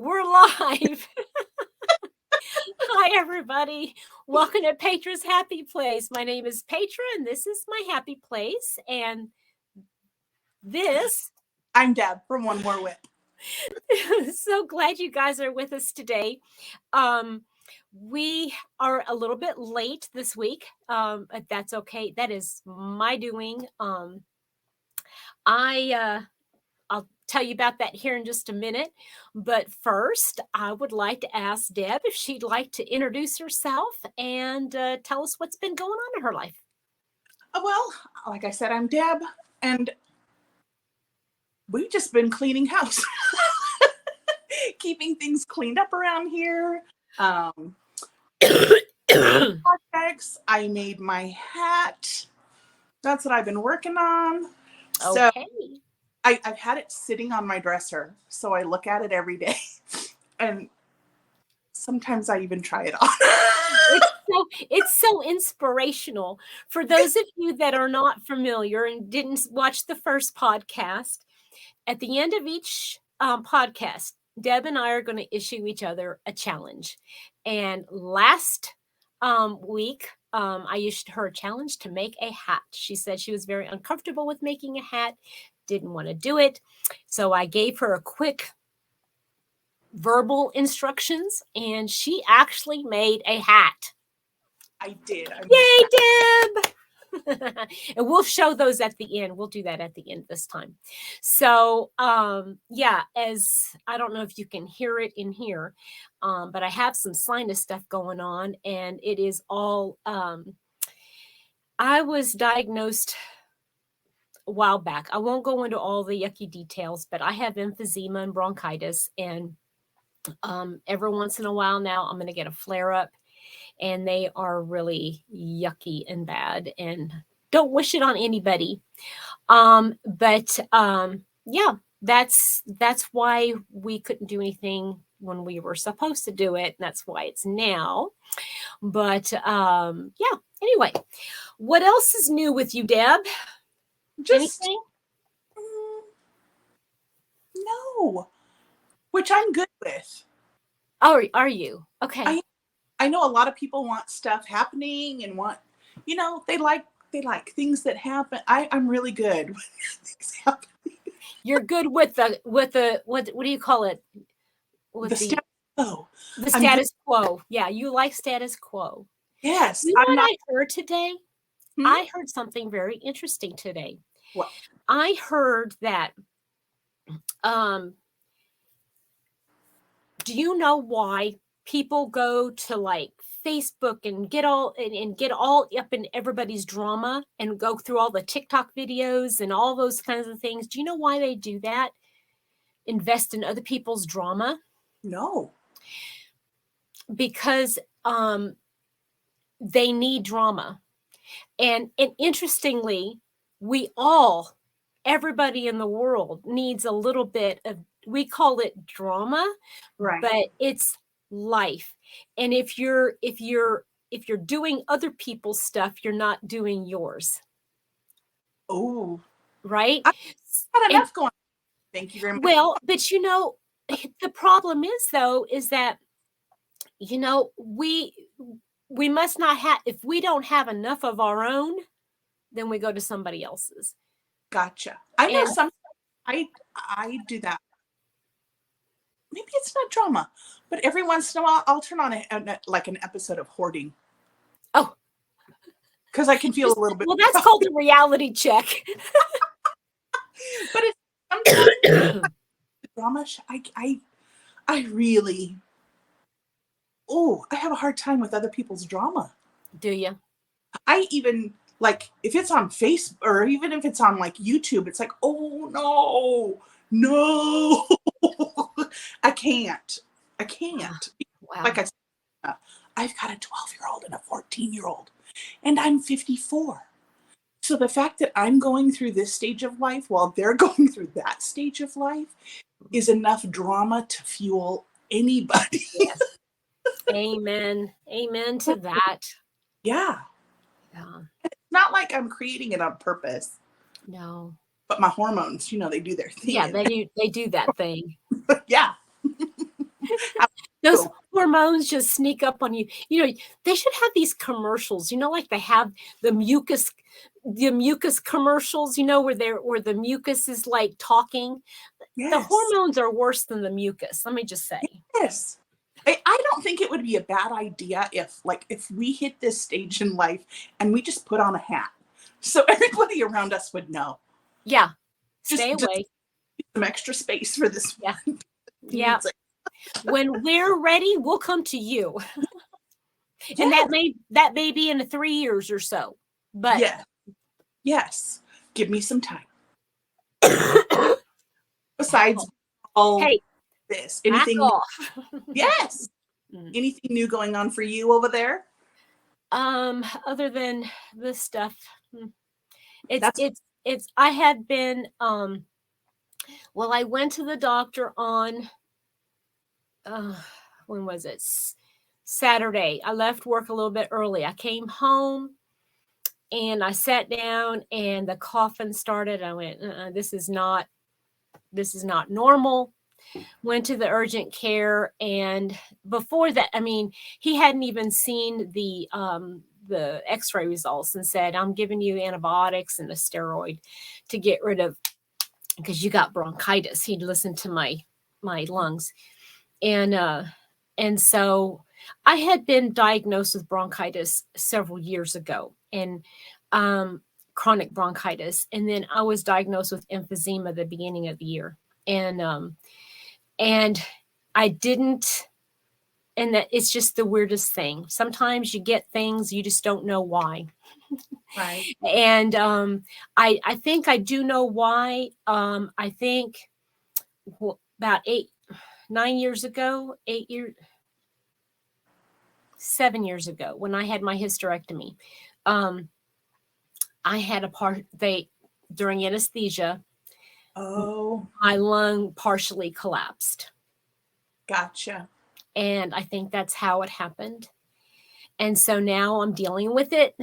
We're live. Hi, everybody. Welcome to Petra's Happy Place. My name is Petra, and this is my happy place. And this, I'm Deb from One More Whip. so glad you guys are with us today. We are a little bit late this week, but that's okay. That is my doing. I'll tell you about that here in just a minute. But first, I would like to ask Deb if she'd like to introduce herself and tell us what's been going on in her life. Well, like I said, I'm Deb, and we've just been cleaning house, keeping things cleaned up around here. Projects. I made my hat. That's what I've been working on. So Okay. I've had it sitting on my dresser, so I look at it every day, and sometimes I even try it on. It's so inspirational. For those of you that are not familiar and didn't watch the first podcast, at the end of each podcast, Deb and I are going to issue each other a challenge. And last week, I issued her a challenge to make a hat. She said she was very uncomfortable with making a hat, didn't want to do it. So I gave her a quick verbal instructions, and she actually made a hat. I did. Yay, Deb! And we'll show those at the end. We'll do that at the end this time. So, as I don't know if you can hear it in here, but I have some sinus stuff going on, and it is all. I was diagnosed a while back. I won't go into all the yucky details, but I have emphysema and bronchitis, and every once in a while now, I'm going to get a flare up. And they are really yucky and bad, and don't wish it on anybody. But that's why we couldn't do anything when we were supposed to do it. And that's why it's now. But anyway, what else is new with you, Deb? Just anything? No, which I'm good with. Oh, are you? Okay. I know a lot of people want stuff happening and want, they like things that happen. I'm really good with things happening. You're good with the what do you call it? With the status quo. The status quo. Yeah, you like status quo. Yes. You know what I heard today? Hmm? I heard something very interesting today. What? I heard that do you know why people go to like Facebook and get all up in everybody's drama and go through all the TikTok videos and all those kinds of things? Do you know why they do that? Invest in other people's drama? No. Because they need drama. And interestingly, everybody in the world needs a little bit of, we call it drama, right? But it's life. And if you're doing other people's stuff, you're not doing yours. Oh, right. I had enough going on. Thank you very much. Well, but the problem is that we must not have, if we don't have enough of our own, then we go to somebody else's. Gotcha. I know I do that. Maybe it's not drama, but every once in a while I'll turn on an episode of hoarding. Oh, because I can feel a little bit. Well, that's called a reality check. But it's sometimes drama. I really. Oh, I have a hard time with other people's drama. Do you? I even if it's on Facebook or even if it's on YouTube, it's like, oh no, I can't. Wow. Like I said, I've got a 12-year-old and a 14-year-old, and I'm 54. So the fact that I'm going through this stage of life while they're going through that stage of life is enough drama to fuel anybody. Yes. Amen to that. Yeah. It's not like I'm creating it on purpose. No. But my hormones, they do their thing. Yeah, they do that thing. Yeah. Those So, hormones just sneak up on you. You know, they should have these commercials, you know, like they have the mucus commercials, you know, where the mucus is like talking. The yes. hormones are worse than the mucus, let me just say. Yes. I don't think it would be a bad idea if we hit this stage in life and we just put on a hat. So everybody around us would know. Yeah. Stay Just away. some extra space for this Yeah. one. Yeah. Needs it. When we're ready, we'll come to you. And Yes. that may be in 3 years or so. But Yes. Yes. Give me some time. Besides all hey, this, back anything? off. Yes. Mm. Anything new going on for you over there? Other than this stuff, it's That's it's it's I had been well, I went to the doctor on uh when was it? Saturday. I left work a little bit early. I came home and I sat down and the coughing started. I went, this is not normal. Went to the urgent care, and before that, I mean, he hadn't even seen the x-ray results and said, I'm giving you antibiotics and a steroid to get rid of, because you got bronchitis. He'd listened to my lungs. And so I had been diagnosed with bronchitis several years ago, and chronic bronchitis, and then I was diagnosed with emphysema at the beginning of the year. And I didn't, and that it's just the weirdest thing. Sometimes you get things you just don't know why. right. And I think I do know why. I think about 9 years ago, 8 years, 7 years ago, when I had my hysterectomy, um, I had during anesthesia, Oh, my lung partially collapsed. gotcha. And I think that's how it happened. And so now I'm dealing with it.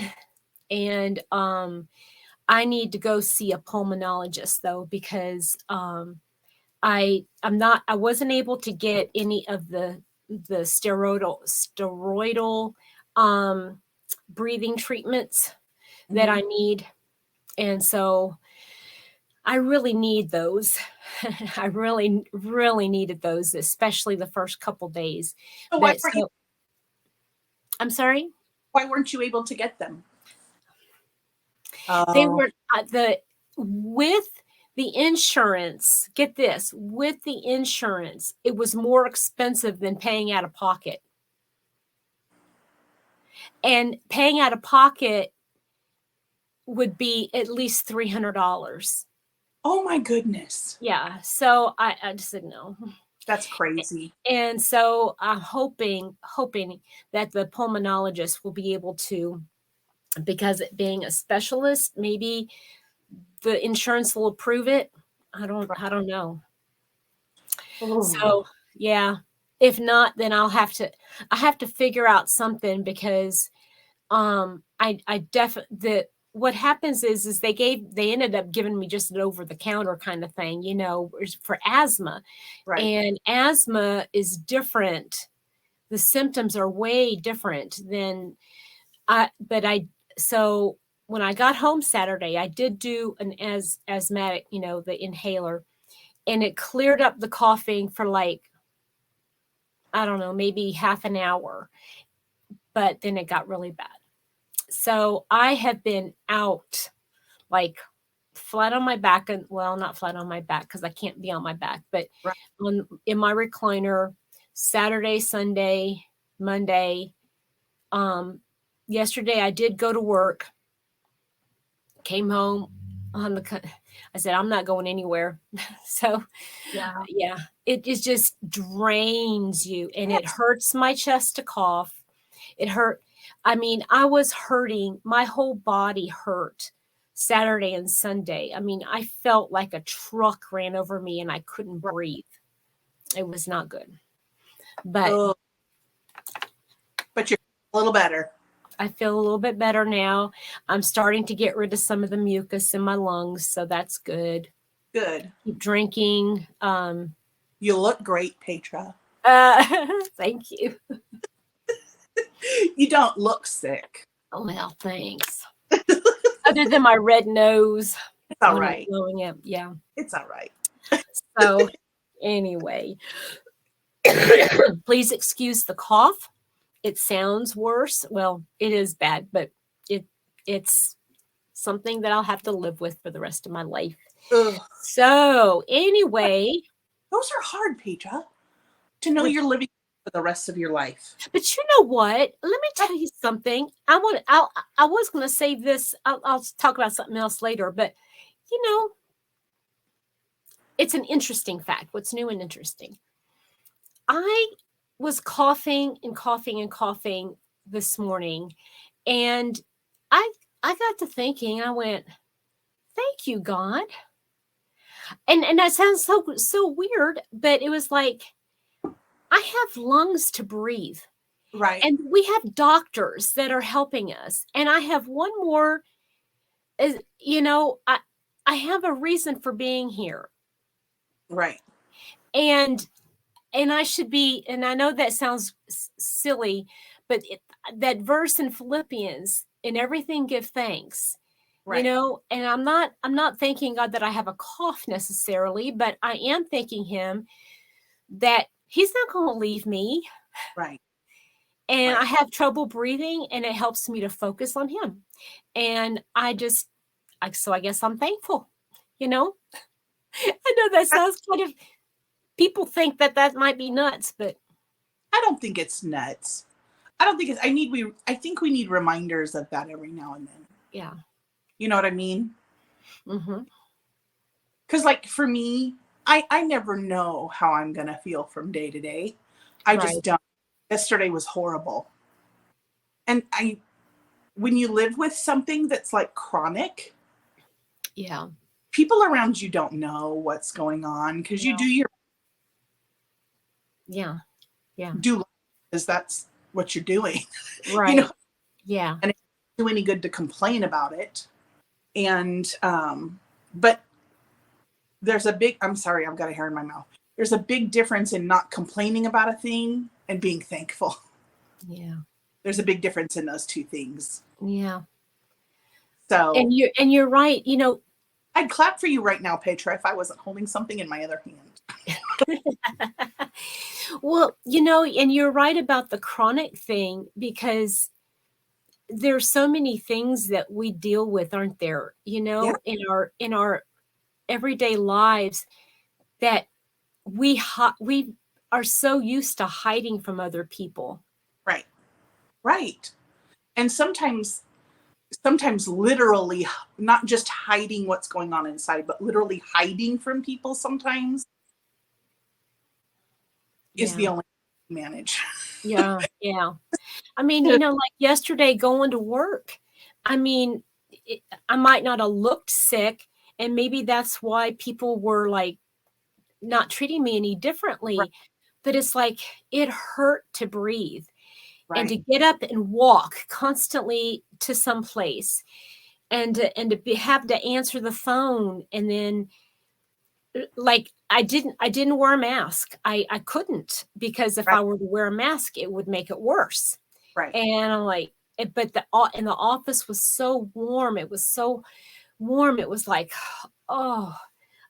And I need to go see a pulmonologist though, because I wasn't able to get any of the steroidal breathing treatments that I Mhm. need. And so I really need those. I really, really needed those, especially the first couple days. So But so I'm sorry. why weren't you able to get them? They Oh, were with the insurance. Get this, with the insurance, it was more expensive than paying out of pocket. And paying out of pocket would be at least $300. oh my goodness. Yeah. So I just said no. That's crazy. And so I'm hoping that the pulmonologist will be able to, because it being a specialist, maybe the insurance will approve it. Right. I don't know. Oh, So yeah. If not, then I have to figure out something, because I definitely what happens is they ended up giving me just an over the counter kind of thing, you know, for asthma. right. And asthma is different. The symptoms are way different than but so when I got home Saturday, I did do an asthmatic, you know, the inhaler, and it cleared up the coughing for like, I don't know, maybe half an hour, but then it got really bad. So I have been out like flat on my back, and well, not flat on my back because I can't be on my back, but Right. in my recliner Saturday, Sunday, Monday. Yesterday I did go to work, came home I said, I'm not going anywhere. So Yeah. yeah, it is just drains you, and it Yes. hurts my chest to cough. It hurt. I mean, I was hurting. My whole body hurt Saturday and Sunday. I mean, I felt like a truck ran over me and I couldn't Right. breathe. It was not good. But Oh, but you're a little better. I feel a little bit better now. I'm starting to get rid of some of the mucus in my lungs, so that's good. Good. Keep drinking. You look great, Petra. Thank you. You don't look sick. Oh, well, thanks. Other than my red nose It's all when I'm right. blowing it. Yeah. It's all right. So anyway, please excuse the cough. It sounds worse. Well, it is bad, but it it's something that I'll have to live with for the rest of my life. Ugh. So anyway, Those are hard, Petra, to know but you're living for the rest of your life. but you know what? Let me tell you something. I was going to save this. I'll talk about something else later, but you know, it's an interesting fact. What's new and interesting? I was coughing and coughing and coughing this morning, and I I got to thinking. I went, "Thank you, God." And that sounds so weird, but it was like I have lungs to breathe. Right. And we have doctors that are helping us. And I have one more is I have a reason for being here. Right. And I should be, and I know that sounds silly, but that verse in Philippians, in everything give thanks. Right. And I'm not thanking God that I have a cough necessarily, but I am thanking him that he's not going to leave me. Right. And I Right. have trouble breathing, and it helps me to focus on him. And so I guess I'm thankful. You know, I know that sounds kind of, people think that might be nuts, but I don't think it's nuts. I don't think it's I think we need reminders of that every now and then. yeah. You know what I mean? Hmm. Because like for me, I never know how I'm gonna feel from day to day. I just Right. don't. Yesterday was horrible. And I when you live with something that's like chronic, Yeah. people around you don't know what's going on because you No. do your Yeah. Yeah. do because that's what you're doing. You know, Right. Yeah. and it doesn't do any good to complain about it. And but there's a big I'm sorry, I've got a hair in my mouth. There's a big difference in not complaining about a thing and being thankful. Yeah. There's a big difference in those two things. Yeah. So And you're right. I'd clap for you right now, Petra, if I wasn't holding something in my other hand. Well, and you're right about the chronic thing, because there's so many things that we deal with, aren't there? Yeah, In our everyday lives, that we are so used to hiding from other people. right. Right. And sometimes literally not just hiding what's going on inside, but literally hiding from people sometimes is Yeah. the only way to manage. Yeah. Yeah. I mean, like yesterday going to work. I mean, I might not have looked sick, and maybe that's why people were like not treating me any Right. differently. But it's like it hurt to breathe and Right. to get up and walk constantly to some place, and to have to answer the phone, and then like I didn't wear a mask. I couldn't, because if Right. I were to wear a mask, it would make it worse. Right. And I'm like, but and the office was so warm. It was so warm. It was like, oh,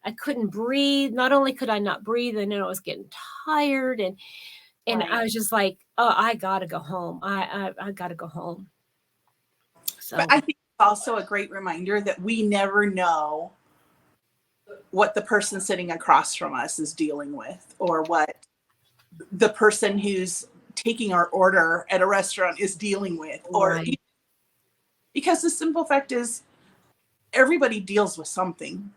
I couldn't breathe. Not only could I not breathe, and then I was getting tired, and I Right. was just like, oh, I gotta go home. I gotta go home. But So I think it's also a great reminder that we never know what the person sitting across from us is dealing with, or what the person who's taking our order at a restaurant is dealing with, or right, because the simple fact is everybody deals with something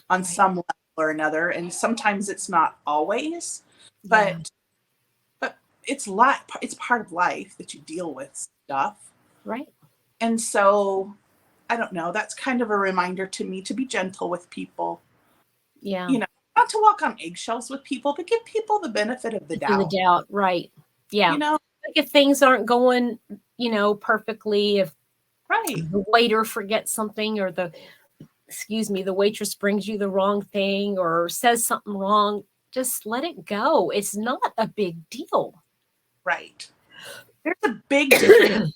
on right, some level or another, and sometimes it's not always, yeah, but it's life, it's part of life that you deal with stuff. right, And so I don't know, that's kind of a reminder to me to be gentle with people, yeah. you know, not to walk on eggshells with people, but give people the benefit of the To the doubt, doubt, right? Yeah. you know. Like if things aren't going, perfectly, if Right. the waiter forgets something, or the waitress brings you the wrong thing or says something wrong, just let it go. It's not a big deal. Right. There's a big difference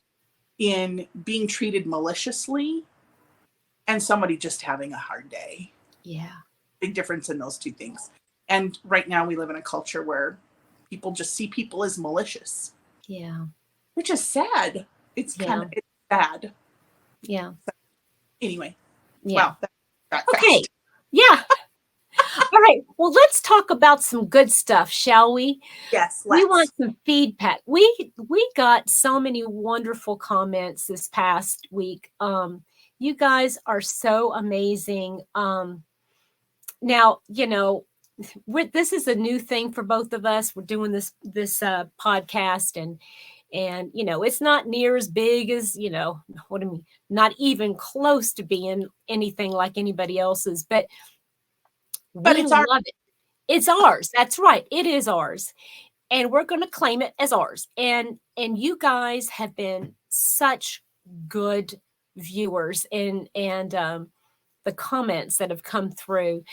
in being treated maliciously and somebody just having a hard day. Yeah. Big difference in those two things. And right now we live in a culture where people just see people as malicious. Yeah. Which is sad. It's sad. Yeah. So, anyway. Yeah. Wow. That Okay. fast. Yeah. All right. Well, let's talk about some good stuff, shall we? Yes, We let's. want some feedback. We got so many wonderful comments this past week. You guys are so amazing. Now, this is a new thing for both of us. We're doing this podcast, and it's not near as big as what I mean, not even close to being anything like anybody else's, but we It's our. love it. It's ours. That's right. It is ours. And we're going to claim it as ours. And you guys have been such good viewers, and the comments that have come through.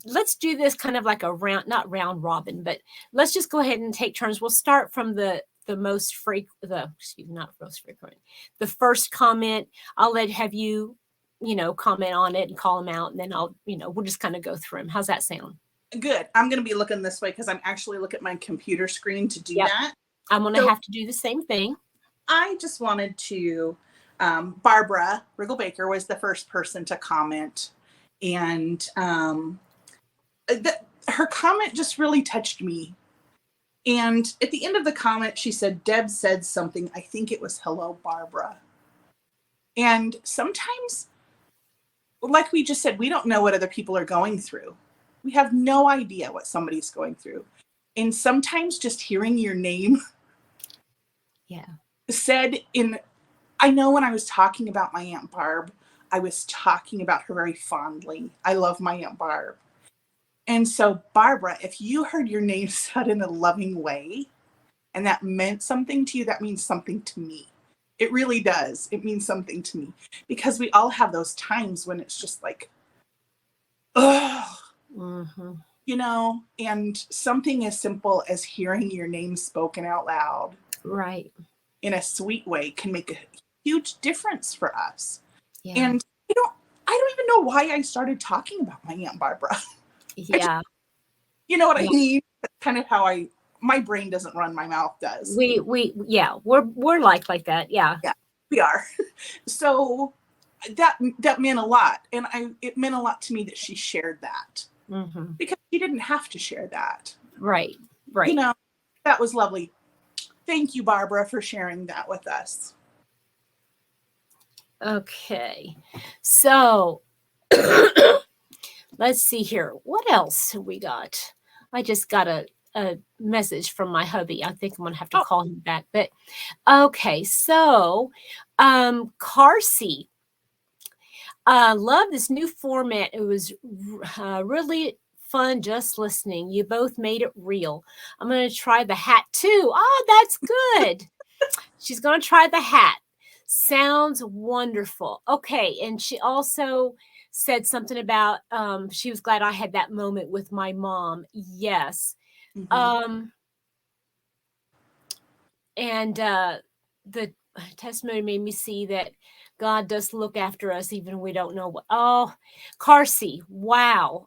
Let's do this kind of like a not round robin, but let's just go ahead and take turns. We'll start from the most frequent, not most frequent, the first comment. I'll have you, comment on it and call them out, and then we'll just kind of go through them. How's that sound? Good. I'm going to be looking this way because I'm actually looking at my computer screen to do that. I'm going to have to do the same thing. I just wanted to, Barbara Riggle-Baker was the first person to comment. And her comment just really touched me. And at the end of the comment, she said, Deb said something. I think it was, hello, Barbara. And sometimes, like we just said, we don't know what other people are going through. We have no idea what somebody's going through. And sometimes just hearing your name said I know when I was talking about my Aunt Barb, I was talking about her very fondly. I love my Aunt Barb. And so, Barbara, if you heard your name said in a loving way, and that meant something to you, that means something to me. It really does. It means something to me. Because we all have those times when it's just like, ugh. Mm-hmm. And something as simple as hearing your name spoken out loud. Right. In a sweet way can make a huge difference for us. Yeah. And I don't even know why I started talking about my Aunt Barbara. Yeah. You know what I mean? That's kind of how my brain doesn't run, my mouth does. We're like that. Yeah. Yeah, we are. So that meant a lot. And it meant a lot to me that she shared that. Mm-hmm. Because she didn't have to share that. Right. That was lovely. Thank you, Barbara, for sharing that with us. Okay. So let's see here. What else have we got? I just got a message from my hubby. I think I'm going to have to call him back. But okay. So, Carsey, love this new format. It was really fun just listening. You both made it real. I'm going to try the hat too. Oh, that's good. She's going to try the hat. Sounds wonderful. Okay. And she also said something about she was glad I had that moment with my mom. Yes. Mm-hmm. And the testimony made me see that God does look after us even when we don't know what. Oh, Carsey, wow.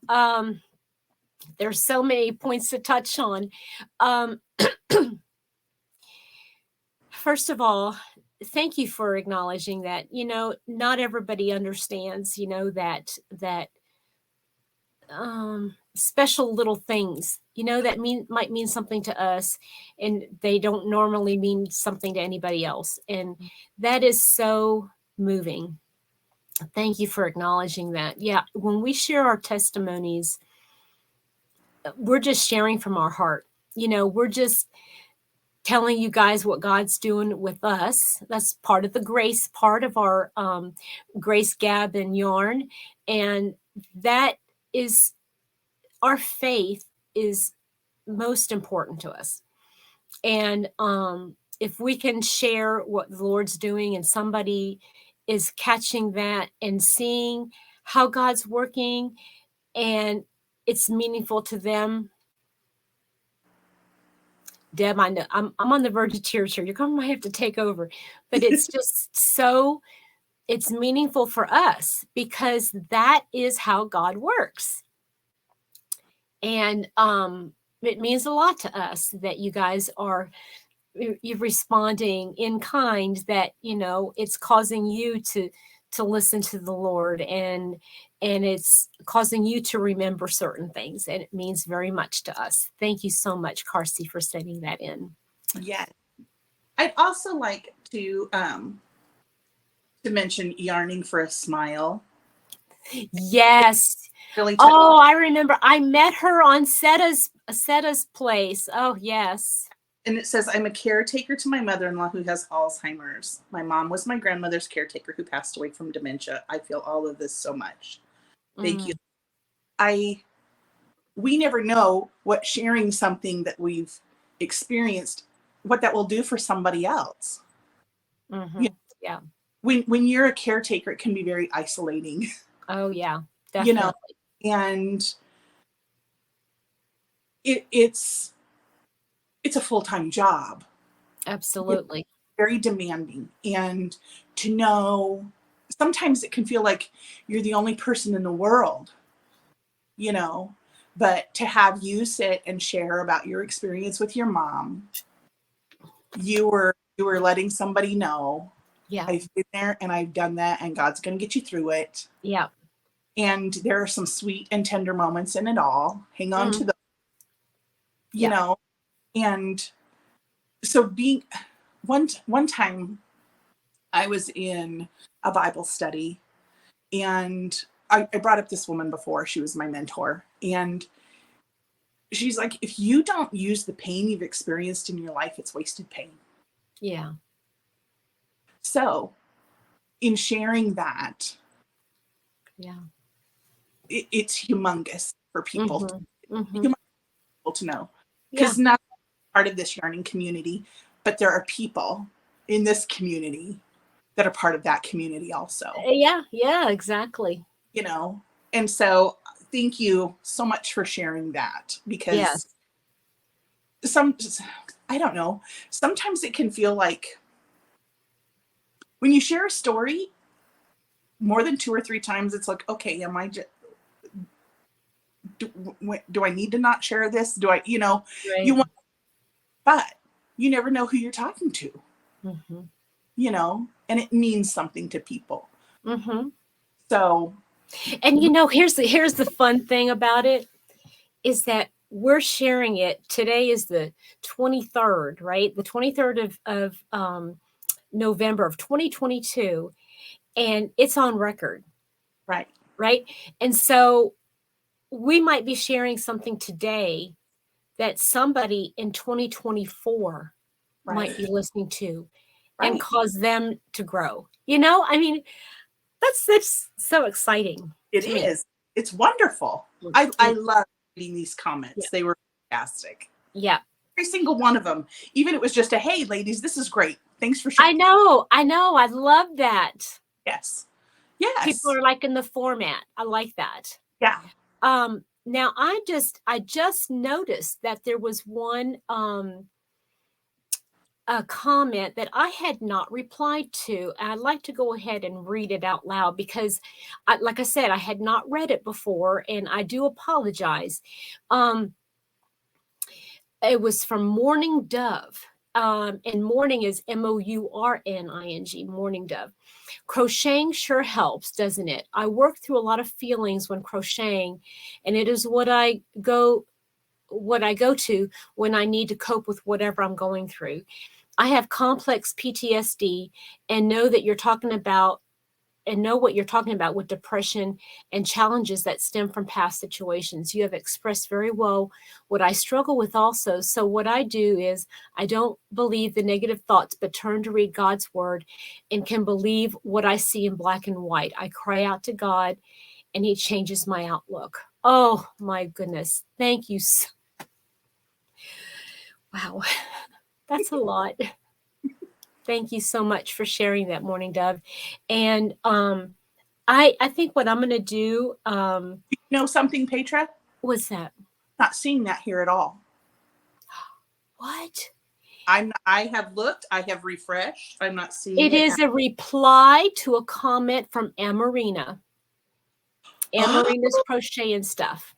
There's so many points to touch on. First of all, thank you for acknowledging that, not everybody understands, that special little things, that might mean something to us, and they don't normally mean something to anybody else. And that is so moving. Thank you for acknowledging that. Yeah. When we share our testimonies, we're just sharing from our heart. We're just telling you guys what God's doing with us. That's part of the grace, part of our grace gab and yarn. And that is, our faith is most important to us. And if we can share what the Lord's doing and somebody is catching that and seeing how God's working, and it's meaningful to them. Deb, I know I'm on the verge of tears here. You're going to have to take over, but it's just so it's meaningful for us because that is how God works. And it means a lot to us that you guys are you're responding in kind, that it's causing you to listen to the Lord, and it's causing you to remember certain things, and it means very much to us. Thank you so much, Carsey, for sending that in. Yes. I'd also like to mention Yarning for a Smile. Yes. Really Oh, I remember. I met her on Seta's place. Oh, yes. And it says, I'm a caretaker to my mother-in-law who has Alzheimer's. My mom was my grandmother's caretaker who passed away from dementia. I feel all of this so much. Thank you. We never know what sharing something that we've experienced, what that will do for somebody else. Mm-hmm. Yeah. When you're a caretaker, it can be very isolating. Oh, yeah, definitely. And it's a full-time job. Absolutely. It's very demanding. And to know, sometimes it can feel like you're the only person in the world, but to have you sit and share about your experience with your mom, you were letting somebody know, yeah, I've been there and I've done that, and God's going to get you through it. Yeah. And there are some sweet and tender moments in it all. Hang on to them, And so one time I was in a Bible study, and I brought up this woman before. She was my mentor. And she's like, if you don't use the pain you've experienced in your life, it's wasted pain. Yeah. So in sharing that, it's humongous for people, to know. Because not part of this yarning community, but there are people in this community that are part of that community also. Yeah, exactly. And so thank you so much for sharing that, because I don't know, sometimes it can feel like when you share a story more than 2 or 3 times, it's like, okay, am I just, do I need to not share this? Do I, you want, but you never know who you're talking to, and it means something to people. So, and here's the fun thing about it is that we're sharing it. Today is the 23rd, right? The 23rd of November of 2022, and it's on record. Right. And so we might be sharing something today that somebody in 2024 might be listening to and cause them to grow. I mean, that's so exciting. It is. It's wonderful. I love reading these comments. They were fantastic. Yeah. Every single one of them. Even it was just a, hey, ladies, this is great. Thanks for sharing. I know. I love that. Yes. People are liking the format. I like that. Yeah. Now I just noticed that there was one a comment that I had not replied to. And I'd like to go ahead and read it out loud because, like I said, I had not read it before, and I do apologize. It was from Morning Dove, and morning is MOURNING, Morning Dove. Crocheting sure helps, doesn't it? I work through a lot of feelings when crocheting, and it is what I go to when I need to cope with whatever I'm going through. I have complex PTSD and know what you're talking about with depression and challenges that stem from past situations. You have expressed very well what I struggle with also. So what I do is I don't believe the negative thoughts, but turn to read God's word and can believe what I see in black and white. I cry out to God and he changes my outlook. Oh my goodness. Thank you. Wow. That's a lot. Thank you so much for sharing that, Morning Dove. And I think what I'm going to do. You know something, Petra? What's that? Not seeing that here at all. What? I have looked, I have refreshed. I'm not seeing It it. is a reply to a comment from Amarina. Amarina's crochet and stuff.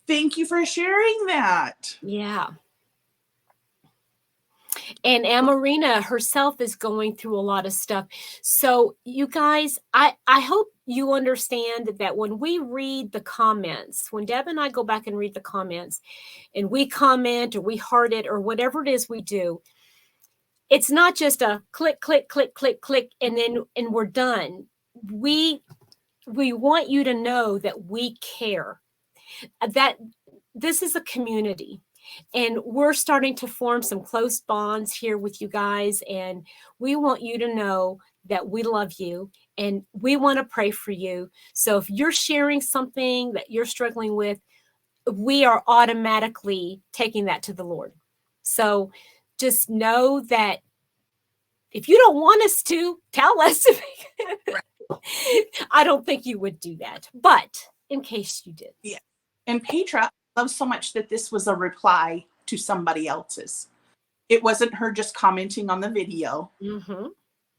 Thank you for sharing that. Yeah. And Amarina herself is going through a lot of stuff. So you guys, I hope you understand that when we read the comments, when Deb and I go back and read the comments and we comment or we heart it or whatever it is we do, it's not just a click, click, click, click, click, and we're done. We want you to know that we care, that this is a community. And we're starting to form some close bonds here with you guys. And we want you to know that we love you and we want to pray for you. So if you're sharing something that you're struggling with, we are automatically taking that to the Lord. So just know that if you don't want us to, tell us. I don't think you would do that, but in case you did. Yeah. And Petra loves so much that this was a reply to somebody else's. It wasn't her just commenting on the video,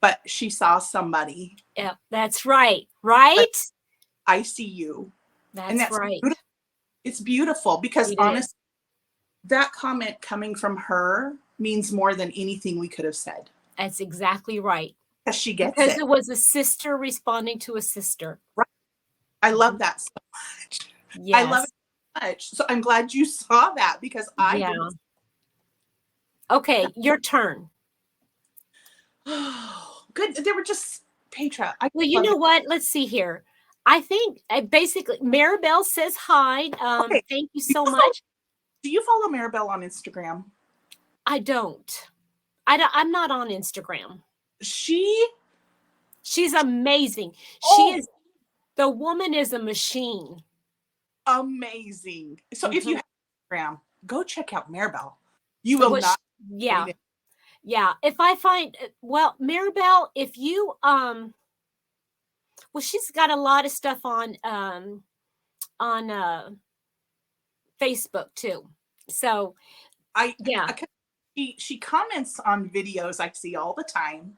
but she saw somebody. Yeah, that's right. Right? I see you. That's right. Beautiful. It's beautiful because honestly, that comment coming from her means more than anything we could have said. That's exactly right. Because she gets because it was a sister responding to a sister. Right. I love that so much. Yes. I love it so much. So I'm glad you saw that because I didn't. Okay, your turn. Good. They were just Petra. Well, you know what? Let's see here. I think basically Maribel says hi. Okay. Thank you so much. Do you follow Maribel on Instagram? I don't. I'm not on Instagram. She's amazing. The woman is a machine. Amazing. So if you have Instagram, go check out Maribel. You will not. Yeah. Yeah. If I find, Maribel, if you, she's got a lot of stuff on Facebook too. So she comments on videos I see all the time.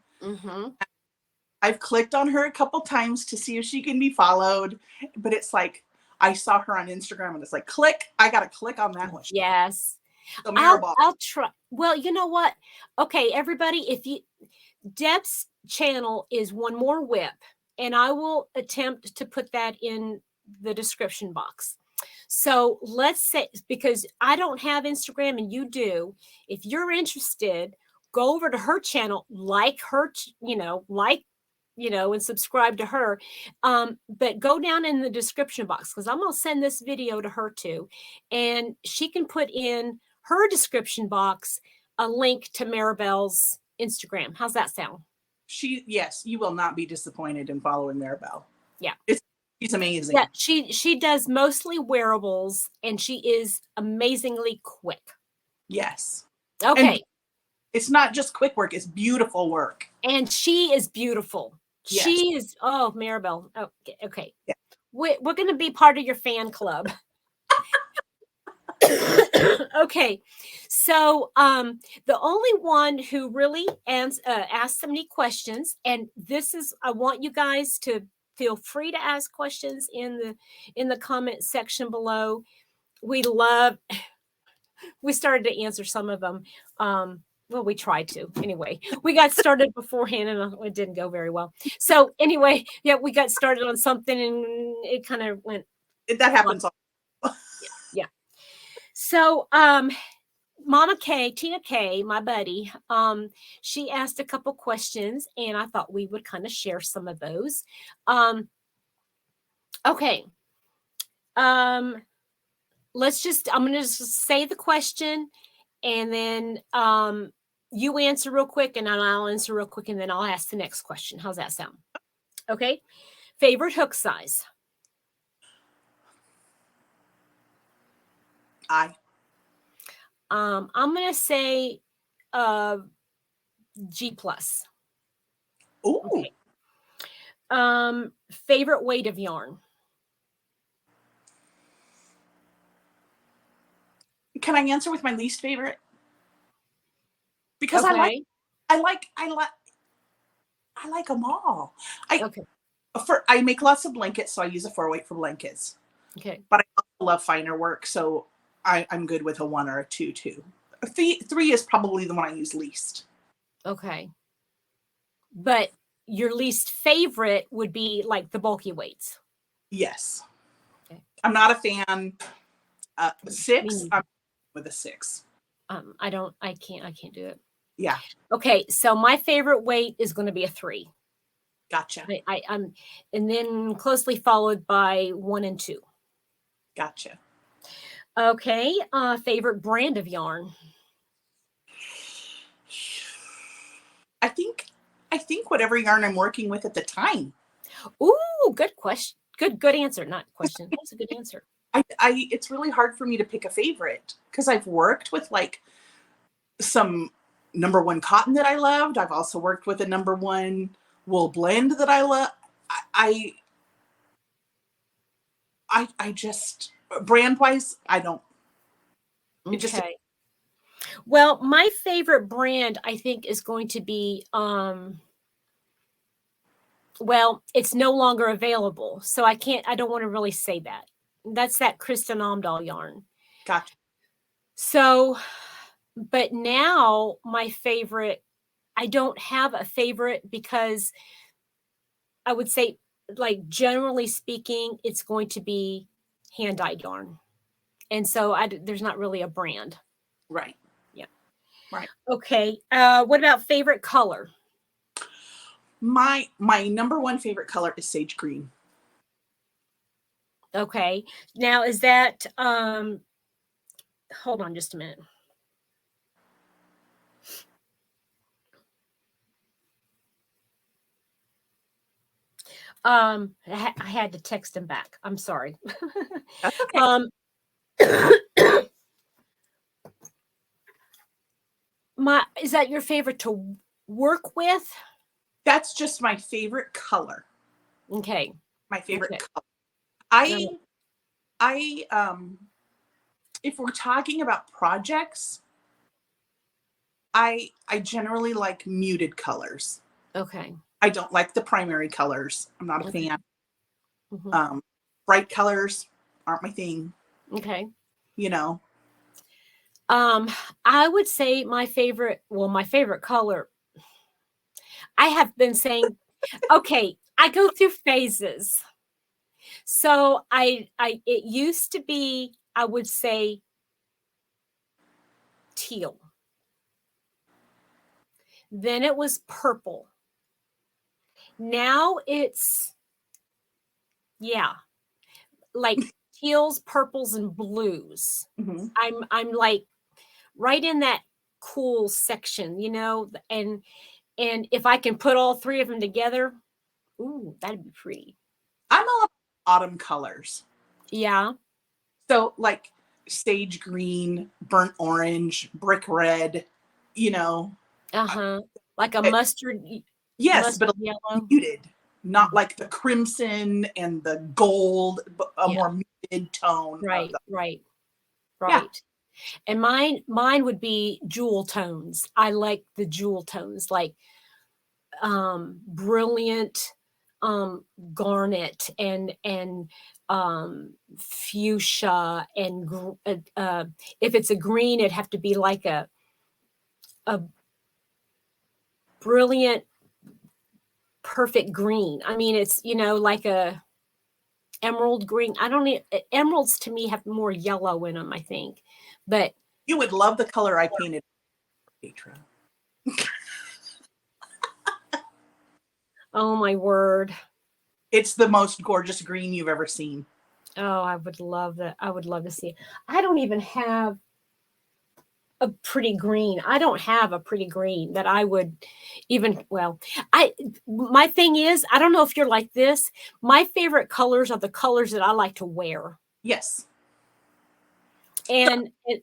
I've clicked on her a couple times to see if she can be followed, but it's like I saw her on Instagram and it's like click. I gotta click on that one. Yes. So I'll try. Well, you know what? Okay, everybody, Deb's channel is One More Whip, and I will attempt to put that in the description box. So let's say, because I don't have Instagram and you do, if you're interested, go over to her channel, like her, and subscribe to her. But go down in the description box because I'm going to send this video to her too. And she can put in her description box a link to Maribel's Instagram. How's that sound? Yes, you will not be disappointed in following Maribel. Yeah. She's amazing. Yeah, she does mostly wearables and she is amazingly quick. Yes. Okay. And it's not just quick work, it's beautiful work. And she is beautiful. Yes. She is, Maribel. Okay. Yeah. We're going to be part of your fan club. Okay. So the only one who really asked so many questions, and I want you guys to feel free to ask questions in the comment section below. We started to answer some of them. We tried to. Anyway, we got started beforehand and it didn't go very well. So anyway, we got started on something and it kind of went. That happens. Yeah. So, Tina K, my buddy, she asked a couple questions and I thought we would kind of share some of those. Okay. I'm going to just say the question and then, you answer real quick and then I'll answer real quick and then I'll ask the next question. How's that sound? Okay. Favorite hook size? I'm going to say, G+. Ooh. Okay. Favorite weight of yarn? Can I answer with my least favorite? Because Okay. I like, I like, I like them all. I Okay. I make lots of blankets, so I use a 4-weight for blankets. Okay. But I also love finer work, so I'm good with a 1 or a 2 too. Three is probably the one I use least. Okay. But your least favorite would be like the bulky weights. Yes. Okay. I'm not a fan. Me 6, neither. I'm with a 6. I can't do it. Yeah. Okay, so my favorite weight is going to be a 3. Gotcha. I'm, and then closely followed by 1 and 2. Gotcha. Okay, favorite brand of yarn. I think whatever yarn I'm working with at the time. Ooh, good question. Good answer. Not question. That's a good answer. It's really hard for me to pick a favorite because I've worked with like some number one cotton that I loved. I've also worked with a number one wool blend that I love. I I just brand wise, I don't. It just Okay. Well, my favorite brand I think is going to be well, it's no longer available. So I don't want to really say that. That's that Kristen Omdahl yarn. gotcha. So, but now my favorite, I don't have a favorite because I would say, like, generally speaking, it's going to be hand dyed yarn. And so there's not really a brand. Right. Yeah. Right. Okay. What about favorite color? My number one favorite color is sage green. Okay. Now, is that, hold on just a minute. I had to text him back. I'm sorry. That's okay. um, is that your favorite to work with? That's just my favorite color. Okay. My favorite Okay. color. Um, I if we're talking about projects, I generally like muted colors. okay. I don't like the primary colors. I'm not a Okay. fan. Mhm. Um, Bright colors aren't my thing, Okay. you know. Um, I would say my favorite color. I have been saying, okay, I go through phases. So it used to be, I would say teal. Then it was purple. Now it's, yeah, like teals, purples, and blues. Mhm. I'm like right in that cool section, and if I can put all three of them together, ooh, that'd be pretty. I'm all about autumn colors. Yeah. So like sage green, burnt orange, brick red, you know. Uh-huh. Like a It, yes, but mustard a little yellow. muted, not Mhm. like the crimson and the gold, but a Yeah. more muted tone of Right, the right, yeah. right. And mine would be jewel tones. I like the jewel tones, like brilliant garnet and fuchsia if it's a green, it'd have to be like a brilliant, perfect green. I mean, it's like a emerald green. I don't need emeralds to me have more yellow in them, I think. But You would love the color I painted, Petra. oh my word. It's the most gorgeous green you've ever seen. Oh, I would love that. I would love to see it. I don't even have a pretty green. I don't have a pretty green that I would even, well, I, my thing is, I don't know if you're like this. My favorite colors are the colors that I like to wear. Yes. So And it,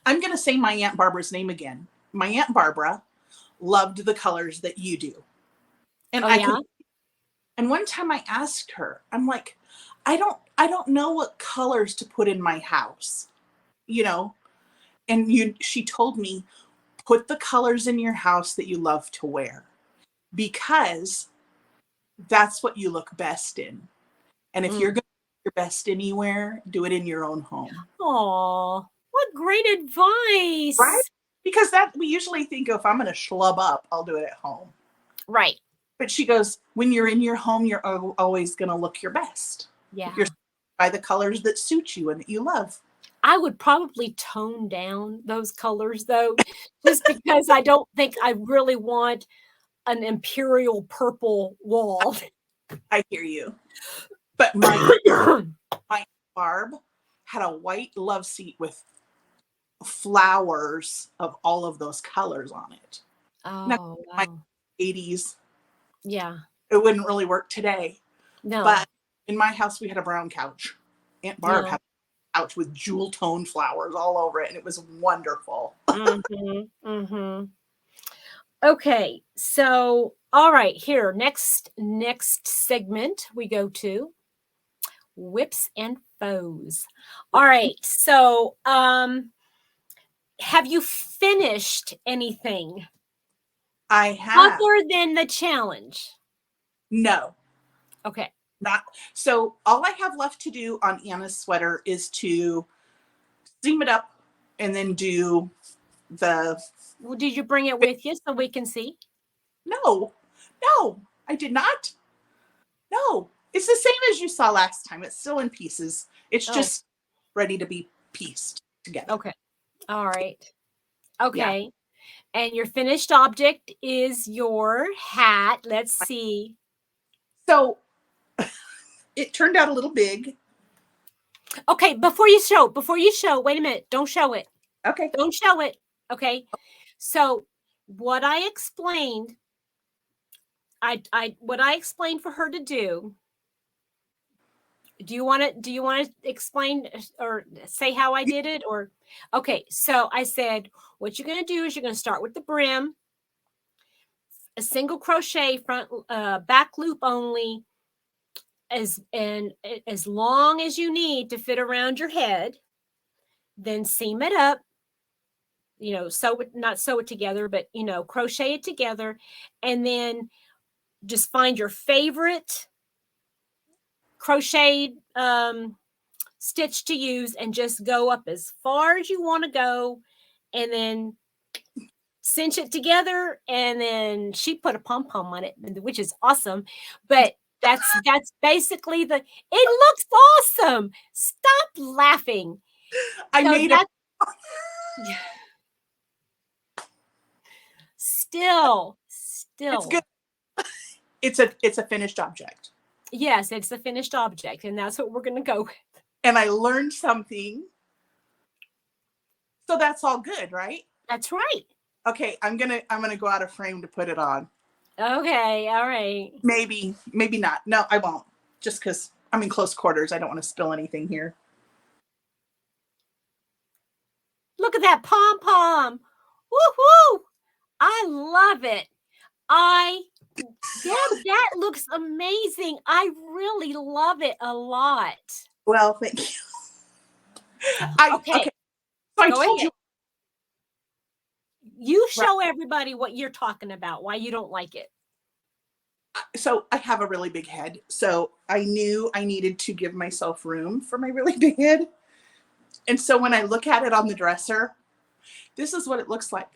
I'm going to say my Aunt Barbara's name again. My Aunt Barbara loved the colors that you do. And oh I can yeah. and one time I asked her, I'm like, I don't know what colors to put in my house. You know, And she told me, put the colors in your house that you love to wear, because that's what you look best in. And if you're going to look your best anywhere, do it in your own home. Aw, what great Right? advice. Because that we usually think, if I'm going to schlub up, I'll do it at home. Right. But she goes, when you're in your home, you're always going to look your best. Yeah. You're by the colors that suit you and that you love. I would probably tone down those colors, though, just because I don't think I really want an imperial purple wall. I hear you. But my Barb had a white love seat with flowers of all of those colors on it. Now, Oh, my wow. 80s, Yeah. it wouldn't really work today. No. But in my house, we had a brown couch. Aunt Barb Yeah. had a couch with jewel tone flowers all over it, and it was wonderful. Okay, so all right, here next segment we go to whips and foes. All right, so have you finished anything I have. other than the challenge? No, Okay. not. So all I have left to do on Anna's sweater is to seam it up and then do the. Well, did you bring it with you so we can see? No, I did not. No, it's the same as you saw last time. It's still in pieces. It's Oh, just ready to be pieced together. okay. All right. Yeah. Okay. And your finished object is your hat. Let's see. So it turned out a little big. Okay, before you show, wait a minute. Don't show it. Okay. Don't show it. Okay. So what I explained, what I explained for her to do. Do you want to explain or say how I did it? Or okay, so I said what you're gonna do is you're gonna start with the brim, a single crochet front back loop only, as long as you need to fit around your head, then seam it up, not sew it together, but crochet it together, and then just find your favorite crochet stitch to use and just go up as far as you want to go, and then cinch it together. And then she put a pom-pom on it, which is awesome, but that's basically it looks awesome. Stop laughing. I So made it. Still. It's good. It's a finished object. Yes, it's a finished object, and that's what we're going to go with. And I learned something. So that's all good, right? That's right. Okay, I'm gonna go out of frame to put it on. Okay, all right. Maybe not. No, I won't. Just because I'm in close quarters. I don't want to spill anything here. Look at that pom-pom. Woohoo! I love it. That looks amazing. I really love it a lot. Well, thank you. Okay. So I told you. You show everybody what you're talking about, why you don't like it. So I have a really big head. So I knew I needed to give myself room for my really big head. And so when I look at it on the dresser, this is what it looks like.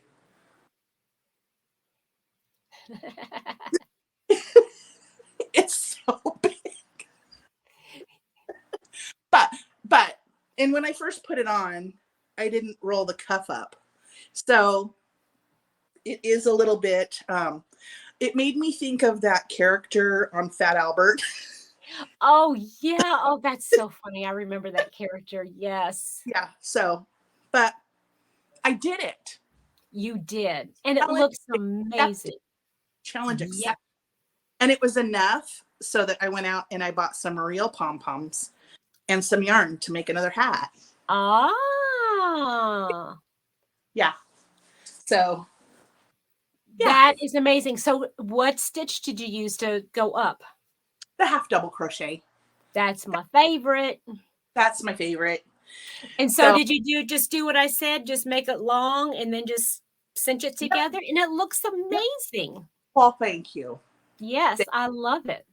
It's so big. But and when I first put it on, I didn't roll the cuff up. So it is a little bit, it made me think of that character on Fat Albert. Oh, yeah. Oh, that's so funny. I remember that character. Yes. Yeah. So, but I did it. You did. And it looks amazing. Challenge accepted. And it was enough so that I went out and I bought some real pom-poms and some yarn to make another hat. Ah. Yeah. So. Yeah. That is amazing. So what stitch did you use to go up? The half double crochet. That's my favorite. That's my favorite. And so So, did you just do what I said? Just make it long and then just cinch it yep, together? And it looks yep. amazing. Well, thank you. Yes, I love it.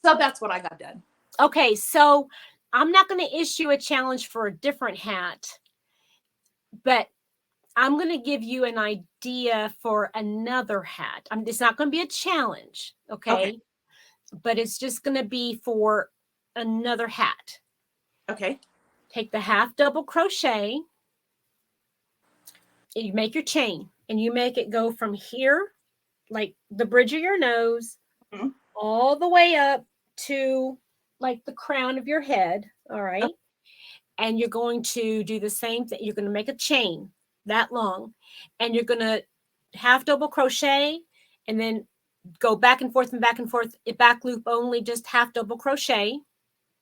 So that's what I got done. Okay, so I'm not going to issue a challenge for a different hat, but I'm going to give you an idea for another hat. It's not going to be a challenge, Okay. okay? But it's just going to be for another hat. Okay. Take the half double crochet. You make your chain and you make it go from here, like the bridge of your nose, Mm-hmm. all the way up to like the crown of your head. All right. Okay. And you're going to do the same thing. You're going to make a chain that long and you're going to half double crochet and then go back and forth, back loop only, just half double crochet,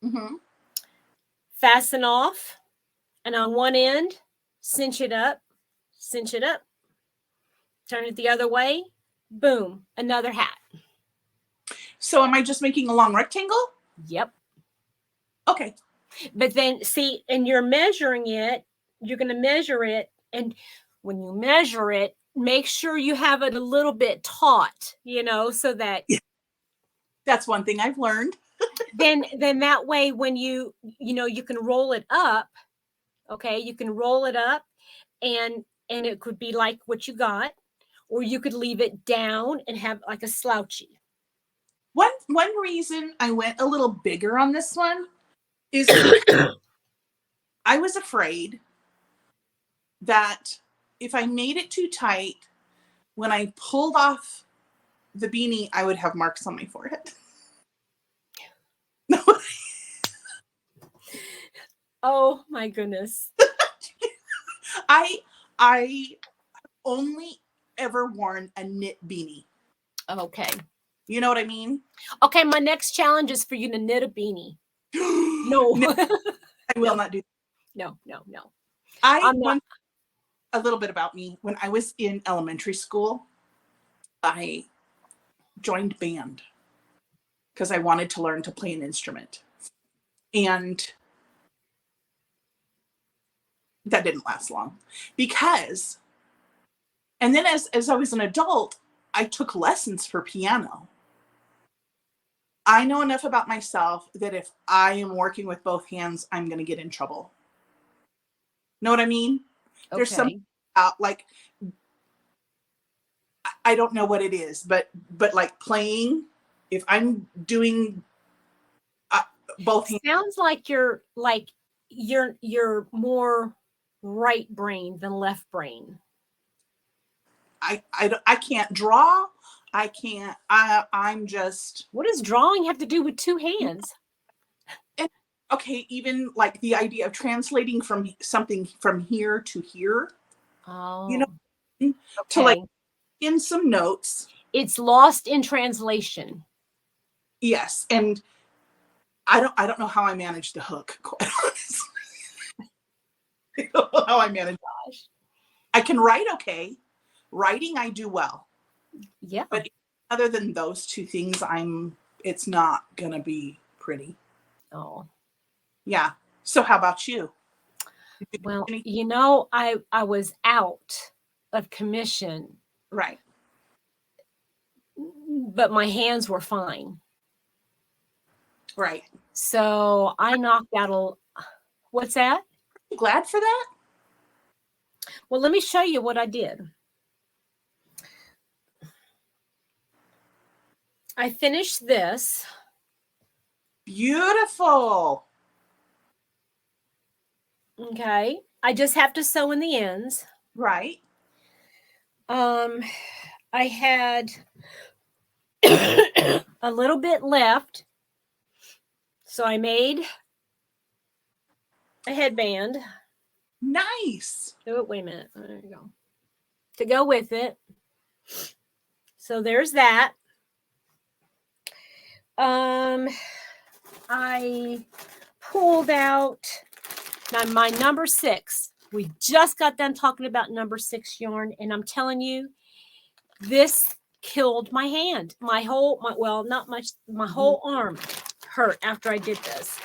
Mm-hmm. fasten off, and on one end, cinch it up, turn it the other way, boom, another hat. So am I just making a long rectangle? Yep. Okay. But then see, and you're measuring it, you're going to measure it. And when you measure it, make sure you have it a little bit taut, so that That's one thing I've learned. then that way when you can roll it up. Okay. You can roll it up and it could be like what you got, or you could leave it down and have like a slouchy. One reason I went a little bigger on this one is because I was afraid that if I made it too tight, when I pulled off the beanie, I would have marks on my forehead. Oh my goodness. I only ever worn a knit beanie. Okay. You know what I mean? Okay, my next challenge is for you to knit a beanie. No. No, I will not do that. No. I'm not. A little bit about me. When I was in elementary school, I joined band because I wanted to learn to play an instrument. And that didn't last long and then as I was an adult, I took lessons for piano. I know enough about myself that if I am working with both hands, I'm going to get in trouble. Know what I mean? Okay. There's something like, I don't know what it is, but like playing, if I'm doing both hands. Sounds like you're more right brain than left brain. I can't draw. I'm just. What does drawing have to do with two hands? Okay, even like the idea of translating from something from here to here. Oh. Okay. To like in some notes. It's lost in translation. Yes, and I don't know how I manage the hook, quite honestly. I don't know how I manage. Gosh. I can write okay. Writing I do well. Yeah. But other than those two things, it's not gonna be pretty. Oh. Yeah. So how about you? Well, I was out of commission. Right. But my hands were fine. Right. So I knocked out what's that? I'm glad for that. Well, let me show you what I did. I finished this. Beautiful. Okay. I just have to sew in the ends. Right. I had a little bit left. So I made a headband. Nice. Oh, wait a minute. There you go. To go with it. So there's that. I pulled out now my number 6. We just got done talking about number 6 yarn, and I'm telling you, this killed my hand. My whole arm hurt after I did this.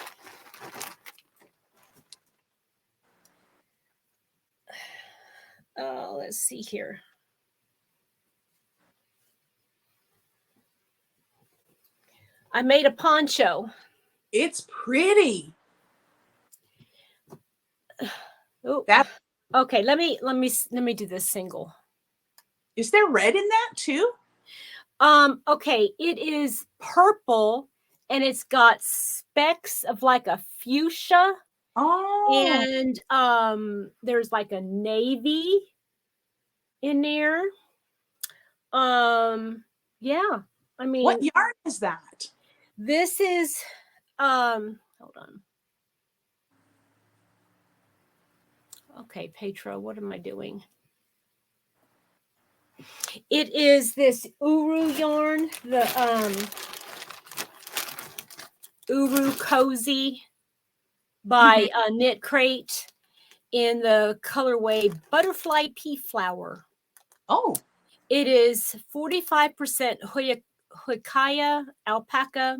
Let's see here. I made a poncho. It's pretty. Oh, That okay. Let me do this single. is there red in that too? Okay, it is purple and it's got specks of like a fuchsia, Oh, and there's like a navy in there. Yeah. I what mean, yarn is that? this is hold on. Okay, Petra, what am I doing? It is this Uru yarn, the Uru Cozy by Knit Crate in the colorway Butterfly Pea Flower. Oh, It is 45% Hoikaya alpaca,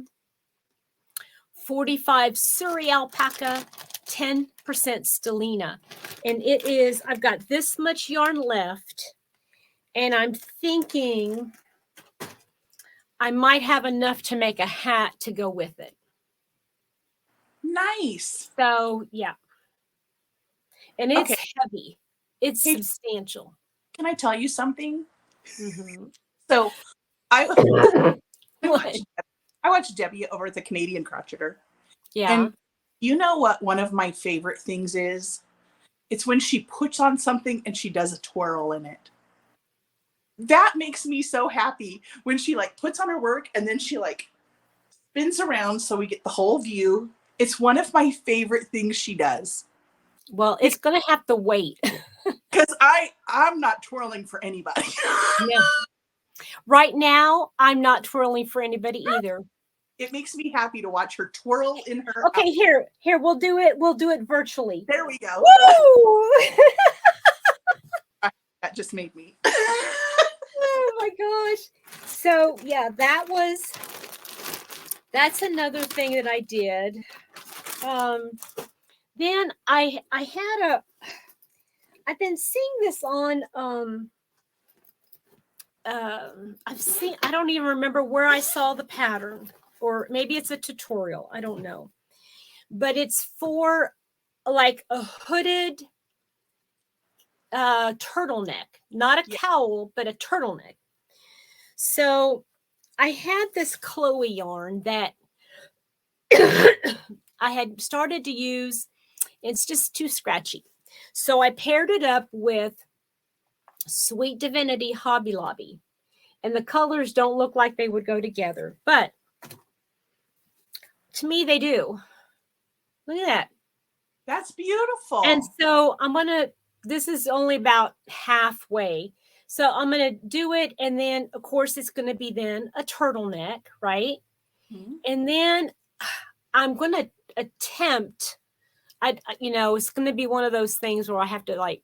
45 Surrey alpaca, 10% Stellina. And it is, I've got this much yarn left, and I'm thinking I might have enough to make a hat to go with it. nice. So, yeah. And it's Okay. heavy. It's Hey, substantial. can I tell you something? Mm-hmm. So I What? I watched Debbie over at the Canadian Crocheter. Yeah. And you know what one of my favorite things is? It's when she puts on something and she does a twirl in it. That makes me so happy when she like puts on her work and then she like spins around so we get the whole view. It's one of my favorite things she does. Well, it's going to have to wait. Because I'm not twirling for anybody. Yeah. Right now, I'm not twirling for anybody either. It makes me happy to watch her twirl in her. Okay, here, we'll do it. We'll do it virtually. There we go. Woo! That just made me. Oh my gosh. So yeah, that's another thing that I did. Then I've been seeing this on I don't even remember where I saw the pattern, or maybe it's a tutorial, I don't know. But it's for like a hooded turtleneck, not a cowl, but a turtleneck. So I had this Chloe yarn that I had started to use. It's just too scratchy. So I paired it up with Sweet Divinity Hobby Lobby. And the colors don't look like they would go together. But to me, they do. Look at that. That's beautiful. And so this is only about halfway. So I'm going to do it. And then, of course, it's going to be then a turtleneck, right? Mm-hmm. And then I'm going to attempt, it's going to be one of those things where I have to like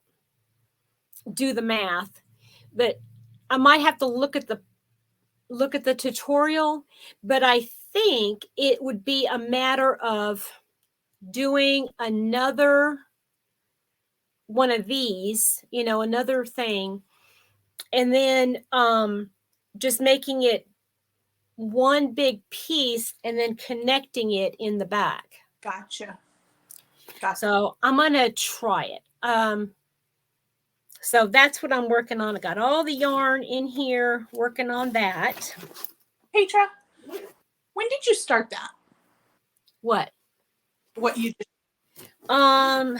do the math, but I might have to look at the tutorial, but I think it would be a matter of doing another one of these, another thing, and then just making it one big piece and then connecting it in the back. Gotcha. So I'm going to try it. So that's what I'm working on. I got all the yarn in here working on that. Petra, when did you start that? What you did? I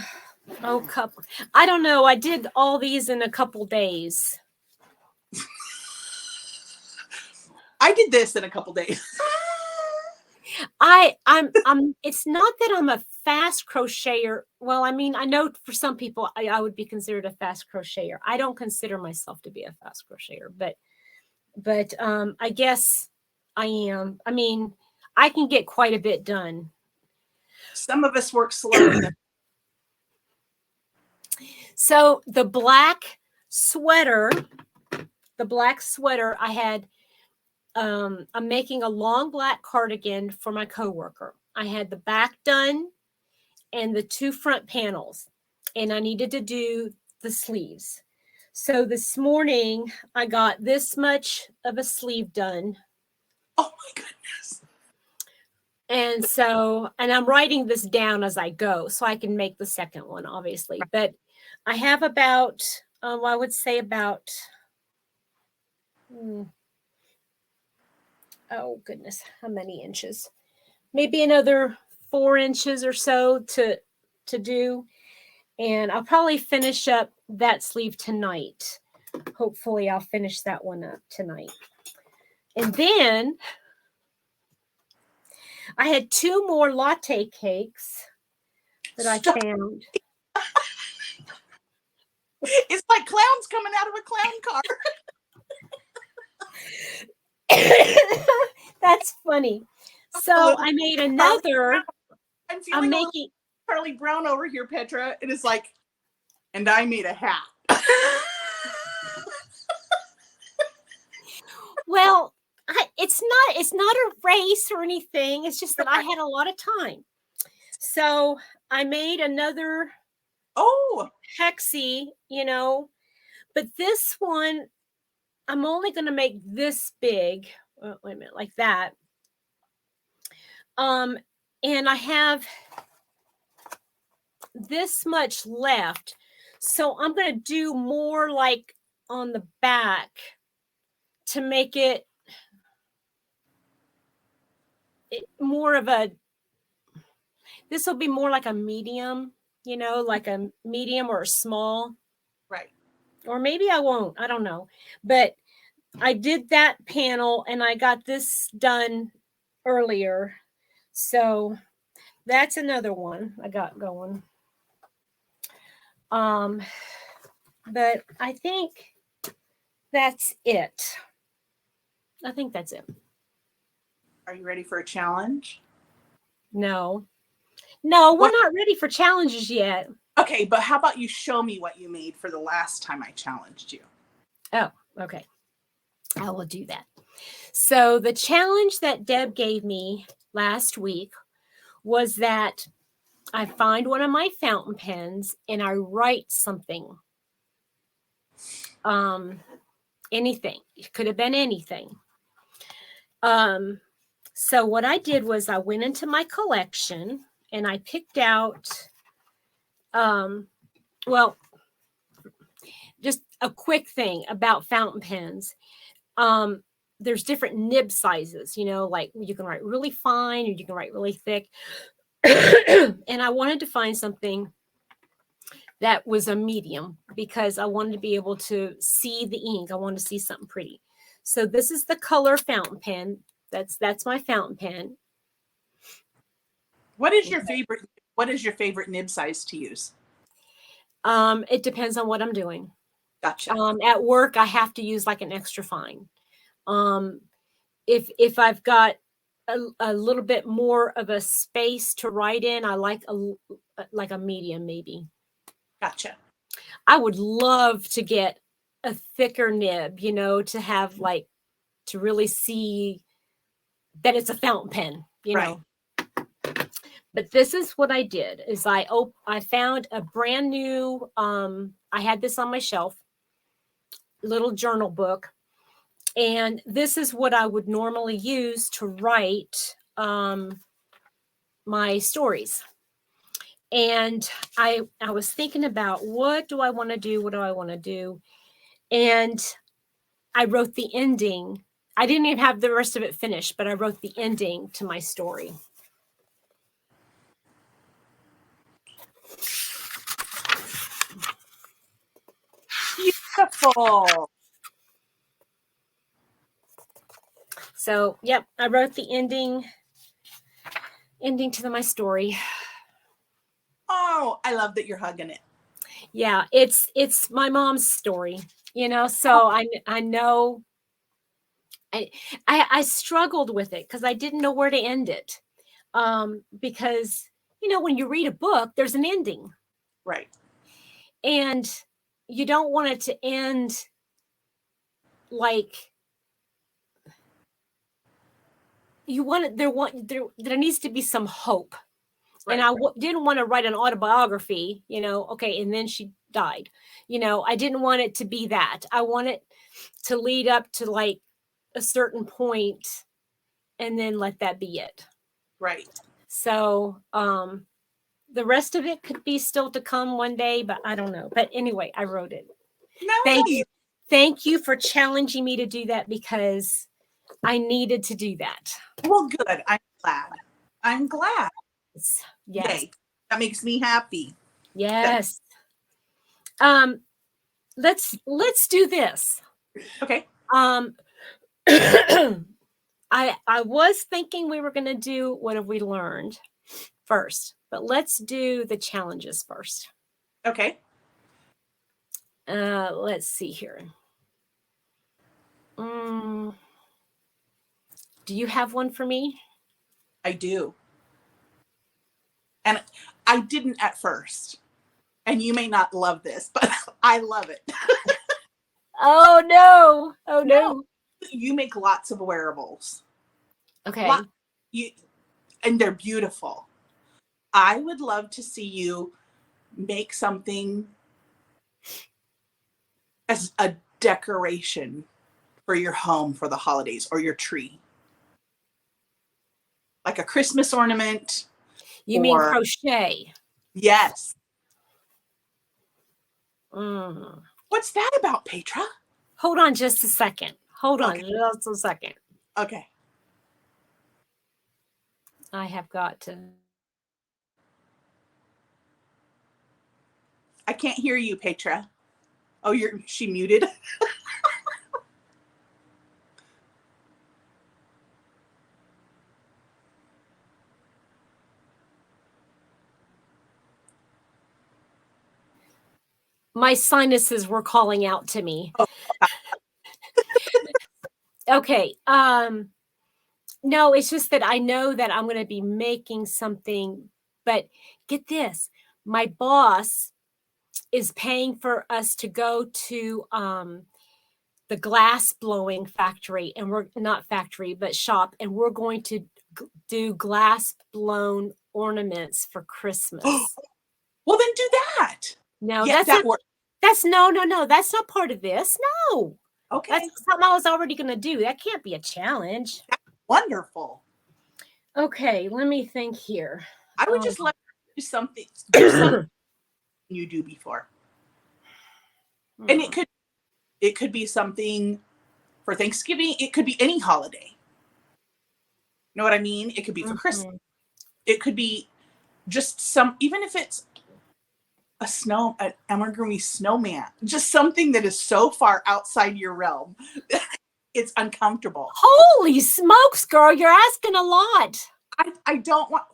don't know. I did all these in a couple days. I did this in a couple days. I'm it's not that I'm a fast crocheter. Well, I mean, I know for some people I would be considered a fast crocheter. I don't consider myself to be a fast crocheter, but I guess I am. I mean, I can get quite a bit done. Some of us work slower than. So the black sweater I had, I'm making a long black cardigan for my coworker. I had the back done and the two front panels, and I needed to do the sleeves. So this morning I got this much of a sleeve done. Oh my goodness. And I'm writing this down as I go so I can make the second one, obviously. But I have about, I would say about, oh goodness, how many inches? Maybe another 4 inches or so to do. And I'll probably finish up that sleeve tonight. Hopefully I'll finish that one up tonight. And then I had 2 more latte cakes that I found. It's like clowns coming out of a clown car. That's funny. So I made another. I'm feeling making Charlie Brown over here, Petra. It is like, and I made a hat. Well, it's not a race or anything. It's just that I had a lot of time. So I made another hexie, but this one, I'm only going to make this big. Oh, wait a minute, like that. And I have this much left. So I'm going to do more like on the back to make it more of a, this will be more like a medium, like a medium or a small. Right. Or maybe I won't. I don't know. But I did that panel and I got this done earlier. So that's another one I got going. But I think that's it. I think that's it. Are you ready for a challenge? No, we're not ready for challenges yet. Okay, but how about you show me what you made for the last time I challenged you? Oh, okay. I will do that. So the challenge that Deb gave me last week was that I find one of my fountain pens and I write something. Anything. It could have been anything. So what I did was I went into my collection and I picked out, just a quick thing about fountain pens. There's different nib sizes, like you can write really fine or you can write really thick. And I wanted to find something that was a medium because I wanted to be able to see the ink. I wanted to see something pretty. So this is the color fountain pen. That's my fountain pen. What is your favorite nib size to use? It depends on what I'm doing. Gotcha. At work, I have to use like an extra fine. If I've got a little bit more of a space to write in, I like a medium maybe. Gotcha. I would love to get a thicker nib, to have like to really see that it's a fountain pen, know. But this is what I did is I found a brand new, I had this on my shelf, little journal book. And this is what I would normally use to write my stories. And I was thinking about what do I want to do? What do I want to do? And I wrote the ending. I didn't even have the rest of it finished, but I wrote the ending to my story. Beautiful. So, yep, I wrote the ending to my story. Oh, I love that you're hugging it. Yeah, it's my mom's story, so I know I struggled with it because I didn't know where to end it. Because, when you read a book, there's an ending. Right. And you don't want it to end like you want it. There needs to be some hope. Right. And I didn't want to write an autobiography, okay. And then she died. I didn't want it to be that. I want it to lead up to like a certain point and then let that be it. Right. So, the rest of it could be still to come one day, but I don't know. But anyway, I wrote it. Nice. Thank you for challenging me to do that because I needed to do that. Well, good. I'm glad. Yes. Yay. That makes me happy. Yes. Let's do this. Okay. I was thinking we were going to do what have we learned first, but let's do the challenges first. Okay. Let's see here. Do you have one for me? I do. And I didn't at first. And you may not love this, but I love it. Oh no. Oh no. You make lots of wearables. Okay. And they're beautiful. I would love to see you make something as a decoration for your home for the holidays or your tree. Like a Christmas ornament. You mean crochet? Yes. Mm. What's that about, Petra? Hold on just a second. Hold on just a second. Okay. I have got to. I can't hear you, Petra. Oh, she muted? My sinuses were calling out to me. Oh. Okay. No, it's just that I know that I'm going to be making something, but get this. My boss is paying for us to go to the glass blowing factory, and we're not factory, but shop, and we're going to do glass blown ornaments for Christmas. Well, then do that. No, that's no. That's not part of this. No. Okay. That's something I was already going to do. That can't be a challenge. That's wonderful. Okay, let me think here. I would just let you do something you do before. And it could be something for Thanksgiving. It could be any holiday. You know what I mean? It could be for Christmas. It could be just even if it's an amigurumi snowman, just something that is so far outside your realm. It's uncomfortable. Holy smokes, girl, you're asking a lot. I don't want.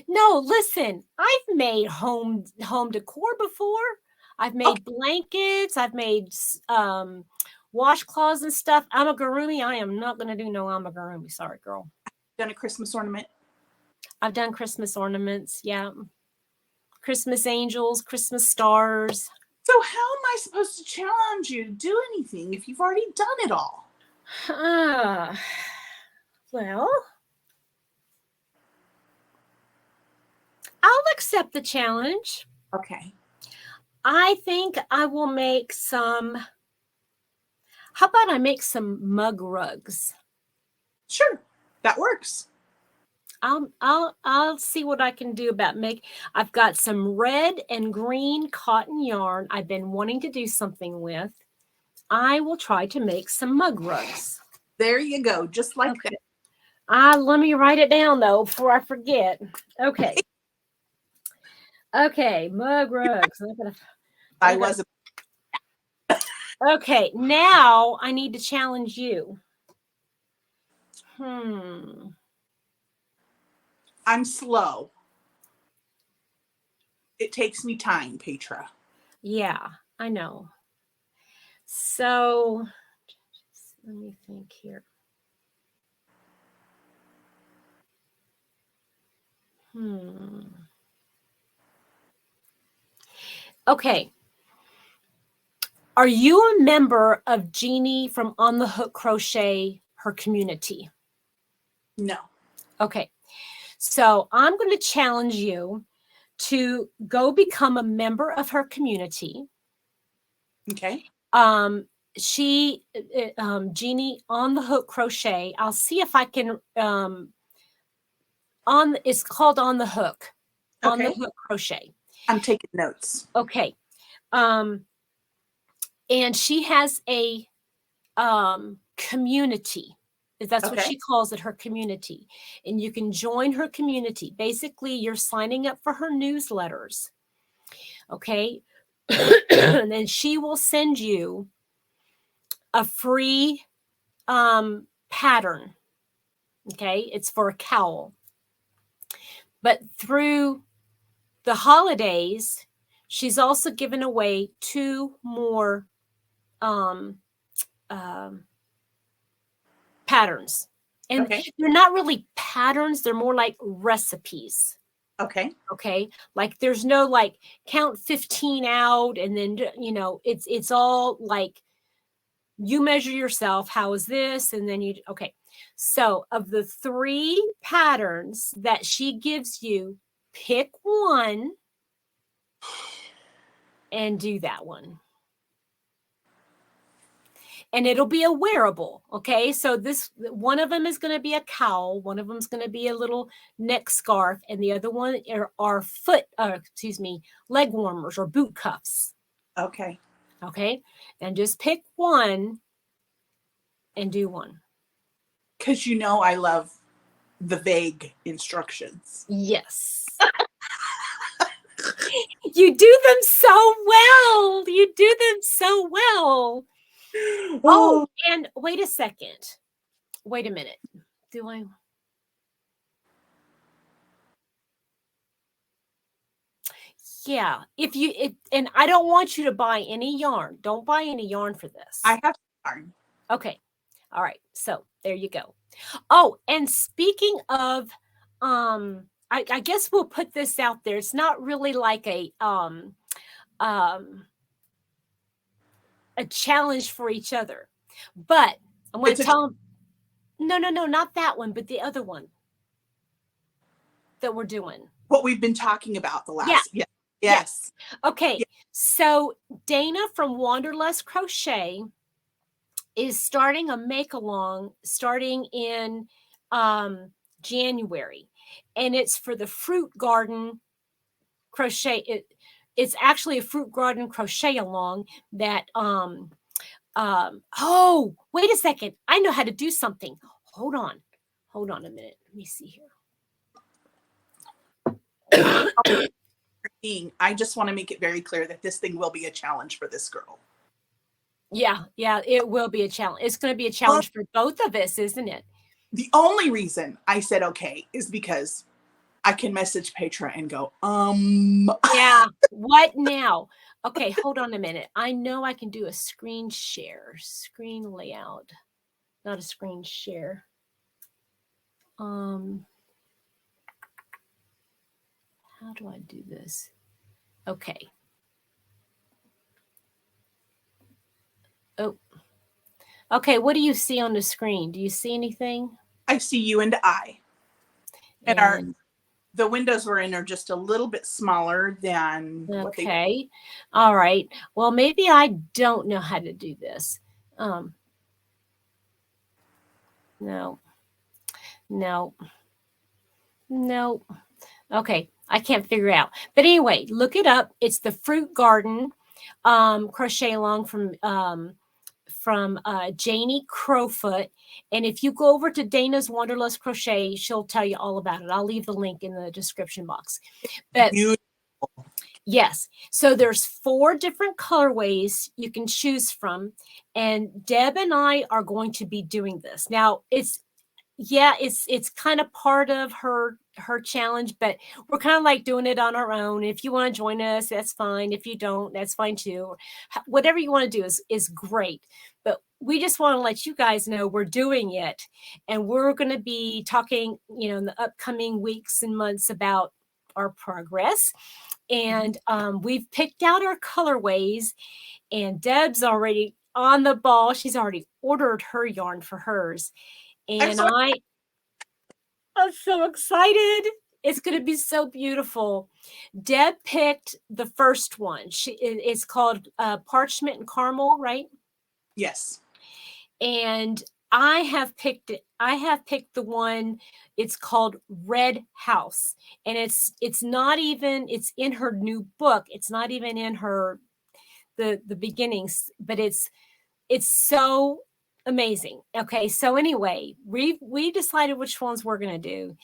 No, listen, I've made home decor before. I've made blankets. I've made washcloths and stuff. Amigurumi, I am not going to do no amigurumi. Sorry, girl. Done a Christmas ornament? I've done Christmas ornaments, yeah. Christmas angels, Christmas stars. So how am I supposed to challenge you to do anything if you've already done it all? Well, I'll accept the challenge. Okay. I think I will make some. How about I make some mug rugs? Sure, that works. I'll see what I can do about I've got some red and green cotton yarn I've been wanting to do something with. I will try to make some mug rugs. There you go, just like that. Let me write it down though before I forget. Okay. Okay, mug rugs. I wasn't. Okay, now I need to challenge you. I'm slow. It takes me time, Petra. Yeah, I know. So, let me think here. Okay. Are you a member of Jeannie from On the Hook Crochet, her community? No. Okay. So I'm going to challenge you to go become a member of her community. Okay. Jeannie on the Hook Crochet. I'll see if I can it's called On the Hook. On the Okay. Hook Crochet. I'm taking notes. Okay. And she has a community. That's what Okay. she calls it, her community. And you can join her community. Basically, you're signing up for her newsletters. Okay. And then she will send you a free pattern. Okay. It's for a cowl. But through the holidays, she's also given away 2 more patterns. And Okay. they're not really patterns, they're more like recipes. Okay. Okay. Like there's no like count 15 out and then, you know, it's all like you measure yourself. How is this? And then okay. So of the 3 patterns that she gives you, pick one and do that one. And it'll be a wearable. Okay. So one of them is going to be a cowl. One of them is going to be a little neck scarf. And the other one are leg warmers or boot cuffs. Okay. Okay. And just pick one and do one. Because you know I love the vague instructions. Yes. You do them so well. You do them so well. Oh, and wait a second. Wait a minute. Do I? Yeah. And I don't want you to buy any yarn. Don't buy any yarn for this. I have yarn. Okay. All right. So there you go. Oh, and speaking of, I guess we'll put this out there. It's not really like a challenge for each other, but I'm going to tell them, no, not that one, but the other one that we're doing. What we've been talking about the last. Yeah. Yes. Okay. Yeah. So Dana from Wanderlust Crochet is starting a make-along starting in January. And it's for the fruit garden crochet. It's actually a fruit garden crochet along that oh, wait a second. I know how to do something. Hold on a minute. Let me see here. I just want to make it very clear that this thing will be a challenge for this girl. Yeah, it will be a challenge. It's going to be a challenge for both of us, isn't it? The only reason I said okay is because I can message Petra and go, Yeah, what now? Okay, hold on a minute. I know I can do a screen layout, not a screen share. How do I do this? Okay. Oh. Okay, what do you see on the screen? Do you see anything? I see you and I. And the windows we're in are just a little bit smaller than what they. Okay. All right. Well, maybe I don't know how to do this. No. Okay. I can't figure it out. But anyway, look it up. It's the Fruit Garden crochet along from Janie Crowfoot. And if you go over to Dana's Wanderlust Crochet, she'll tell you all about it. I'll leave the link in the description box. But beautiful. Yes. So there's 4 different colorways you can choose from. And Deb and I are going to be doing this. Now it's kind of part of her challenge, but we're kind of like doing it on our own. If you want to join us, that's fine. If you don't, that's fine too. Whatever you want to do is great. But we just want to let you guys know we're doing it, and we're going to be talking, in the upcoming weeks and months about our progress. And we've picked out our colorways, and Deb's already on the ball. She's already ordered her yarn for hers. And I'm so excited. It's going to be so beautiful. Deb picked the first one. It's called Parchment and Caramel, right? Yes. And I have picked it. I have picked the one. It's called Red House, and it's not even. It's in her new book. It's not even in her the beginnings, but it's so amazing. Okay, so anyway, we decided which ones we're gonna do,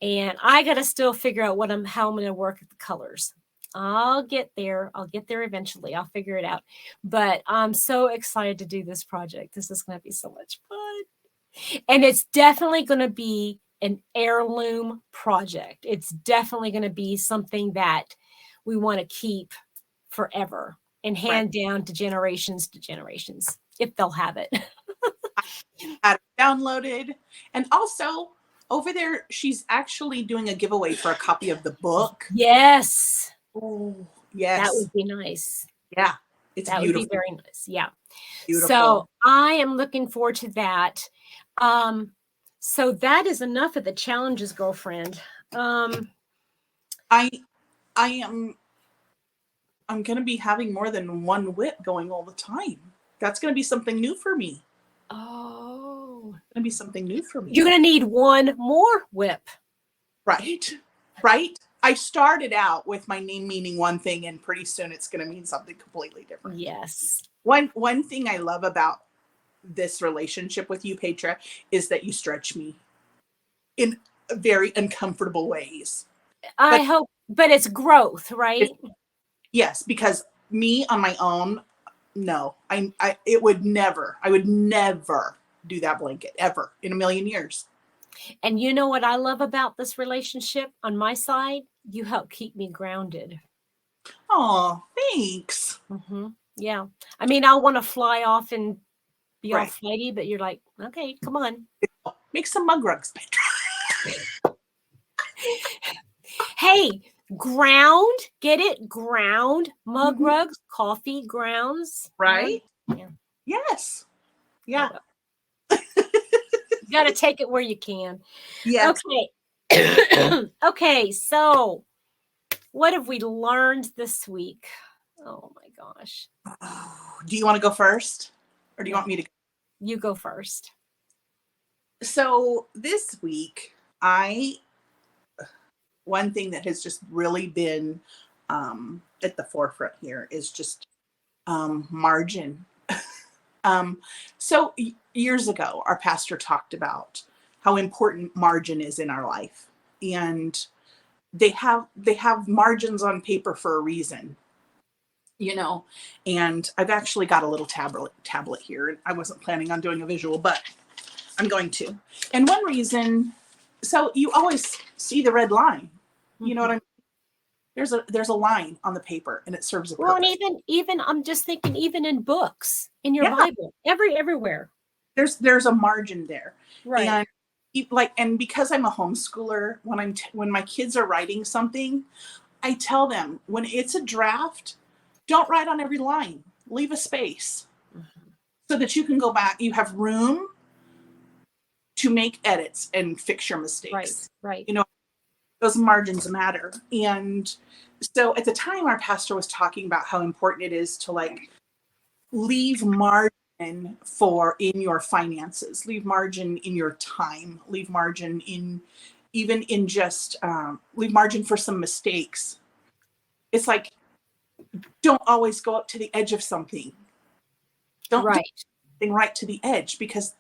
and I gotta still figure out how I'm gonna work at the colors. I'll get there. I'll get there eventually. I'll figure it out. But I'm so excited to do this project. This is going to be so much fun. And it's definitely going to be an heirloom project. It's definitely going to be something that we want to keep forever and hand down to generations, if they'll have it. Had it downloaded. And also, over there, she's actually doing a giveaway for a copy of the book. Yes. Oh, yes. That would be nice. Yeah. It's that beautiful. would be very nice. Yeah. Beautiful. So I am looking forward to that. So that is enough of the challenges, girlfriend. I am I'm going to be having more than one whip going all the time. That's going to be something new for me. Oh. It's going to be something new for me. You're going to need one more whip. Right. Right. I started out with my name meaning one thing, and pretty soon it's going to mean something completely different. Yes. One thing I love about this relationship with you, Petra, is that you stretch me in very uncomfortable ways. I hope, but it's growth, right? Yes, because me on my own, no, I would never do that blanket ever in a million years. And you know what I love about this relationship on my side? You help keep me grounded. Oh, thanks. Mm-hmm. Yeah. I mean, I'll want to fly off and be all flighty, but you're like, okay, come on. Make some mug rugs, Petra. Hey, ground, get it? Ground, mug rugs, coffee grounds. Right? Yeah. Yes. Yeah. You got to take it where you can. Yes. Okay. Okay, so what have we learned this week? Oh my gosh. Do you want to go first? Or do you want me to go? You go first. So this week, one thing that has just really been at the forefront here is just margin. So years ago, our pastor talked about how important margin is in our life, and they have margins on paper for a reason, you know. And I've actually got a little tablet here, and I wasn't planning on doing a visual, but I'm going to. And one reason, so you always see the red line, you know what I mean? There's a line on the paper, and it serves a purpose. Well, and even I'm just thinking, even in books, in your Bible, everywhere, there's a margin there, right? And because I'm a homeschooler, when my kids are writing something, I tell them when it's a draft, don't write on every line. Leave a space so that you can go back. You have room to make edits and fix your mistakes. Right. You know, those margins matter. And so at the time, our pastor was talking about how important it is to leave margin in your finances, leave margin in your time, leave margin in leave margin for some mistakes. It's like, don't always go up to the edge of something. Don't do something right to the edge, because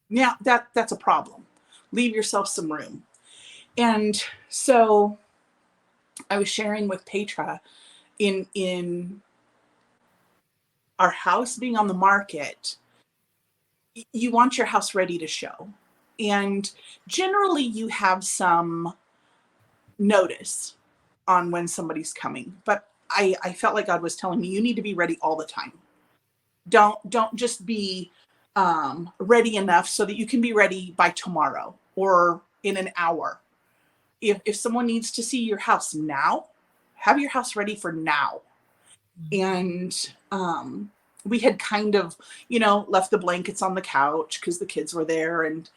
now that's a problem. Leave yourself some room. And so I was sharing with Petra in our house being on the market, you want your house ready to show. And generally you have some notice on when somebody's coming. But I felt like God was telling me, you need to be ready all the time. Don't just be ready enough so that you can be ready by tomorrow or in an hour. If someone needs to see your house now, have your house ready for now. And we had kind of, left the blankets on the couch because the kids were there, and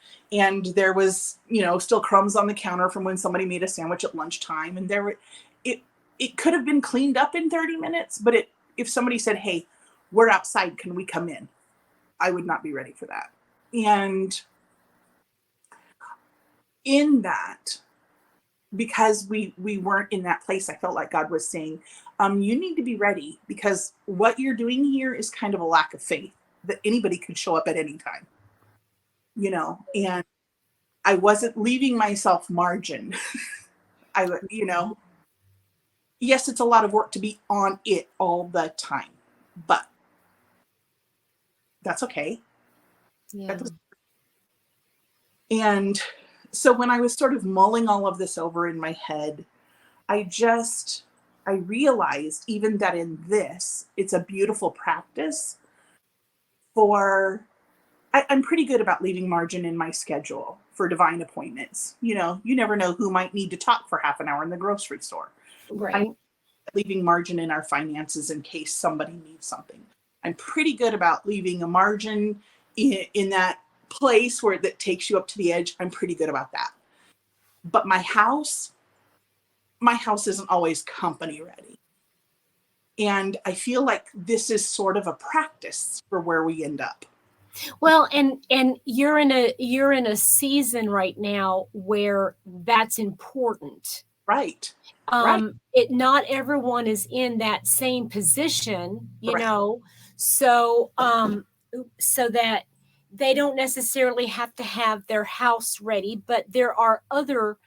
there was, still crumbs on the counter from when somebody made a sandwich at lunchtime, and it it could have been cleaned up in 30 minutes, but if somebody said, "Hey, we're outside, can we come in?" I would not be ready for that. And in that, because we weren't in that place, I felt like God was saying, you need to be ready, because what you're doing here is kind of a lack of faith that anybody could show up at any time, and I wasn't leaving myself margin. Yes, it's a lot of work to be on it all the time, but that's okay. Yeah. And so when I was sort of mulling all of this over in my head, I realized even that in this, it's a beautiful practice for, I'm pretty good about leaving margin in my schedule for divine appointments. You never know who might need to talk for half an hour in the grocery store. I'm Right. leaving margin in our finances in case somebody needs something. I'm pretty good about leaving a margin in that place where that takes you up to the edge. I'm pretty good about that. But my house isn't always company ready. And I feel like this is sort of a practice for where we end up. Well, and you're in a season right now where that's important. Right. Right. It not everyone is in that same position, Correct. so so that they don't necessarily have to have their house ready, but there are other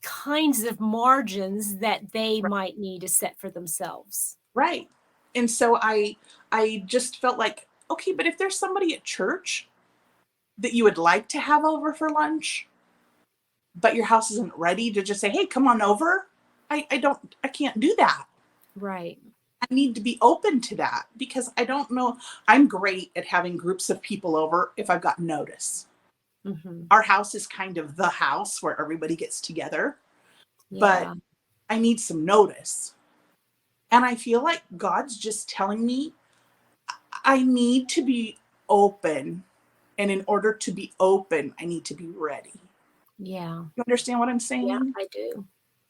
kinds of margins that they Right. might need to set for themselves. Right. And so I just felt like, okay, but if there's somebody at church that you would like to have over for lunch, but your house isn't ready to just say, hey, come on over. I can't do that. Right. I need to be open to that, because I don't know. I'm great at having groups of people over if I've got notice. Hmm. Our house is kind of the house where everybody gets together, but Yeah. I need some notice. And I feel like God's just telling me I need to be open. And in order to be open, I need to be ready. Yeah. You understand what I'm Yeah, saying? I do.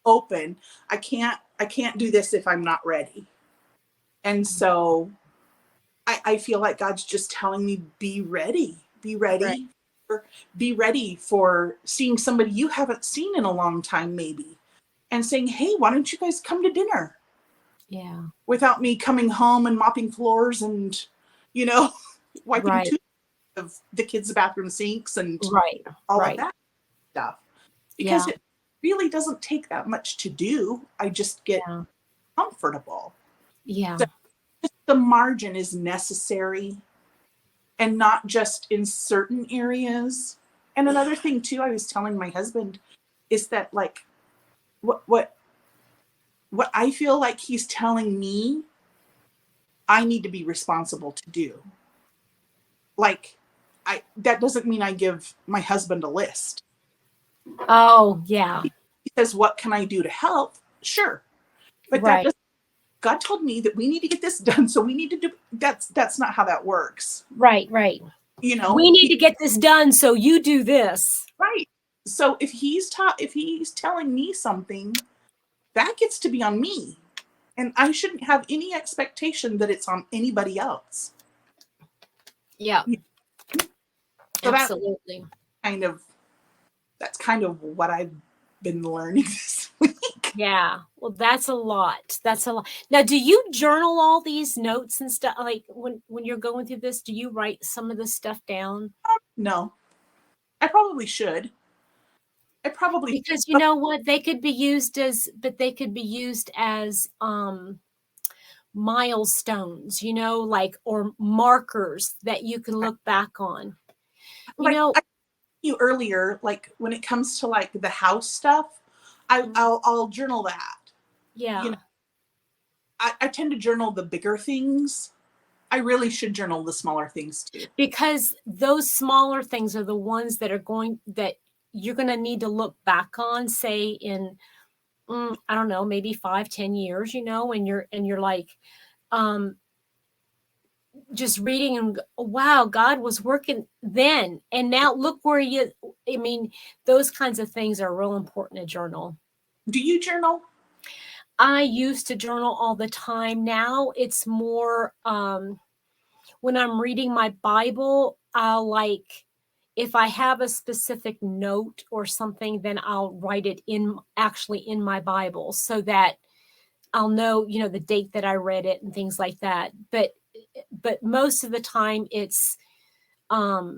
Open. I can't do this if I'm not ready. And so I feel like God's just telling me, be ready. Be Right. ready. Be ready for seeing somebody you haven't seen in a long time, maybe. And saying, hey, why don't you guys come to dinner? Yeah. Without me coming home and mopping floors and, you know, wiping Right. two of the kids' bathroom sinks and Right. all of Right. that stuff. Because Yeah. it really doesn't take that much to do. I just get Yeah. comfortable. So Yeah. the margin is necessary, and not just in certain areas. And another thing too, I was telling my husband, is that like what what I feel like he's telling me I need to be responsible to do. Like, I that doesn't mean I give my husband a list. Oh, yeah. He says, "What can I do to help?" Sure. But that Right. doesn't, God told me that we need to get this done, so we need to do, that's not how that works. Right. Right. You know, We need to get this done, so you do this. right. So if he's telling me something, that gets to be on me. And I shouldn't have any expectation that it's on anybody else. Yeah. So Absolutely. kind of that's kind of what I've been learning this week. Yeah. Well, that's a lot. That's a lot. Now, do you journal all these notes and stuff? Like when you're going through this, do you write some of this stuff down? No, I probably should. I probably Because you but know what? They could be used as milestones, like or markers that you can look back on. You like know, I told you earlier, like when it comes to like the house stuff, mm, I'll journal that. You know, yeah, I tend to journal the bigger things. I really should journal the smaller things too. because those smaller things are the ones that you're going to need to look back on, say in I don't know, maybe 5, 10 years, and you're like, um, just reading and wow, God was working then. And now look where I mean, those kinds of things are real important to journal. Do you journal? I used to journal all the time. Now it's more when I'm reading my Bible, I'll like, if I have a specific note or something, then I'll write it actually in my Bible so that I'll know, the date that I read it and things like that. But most of the time it's, I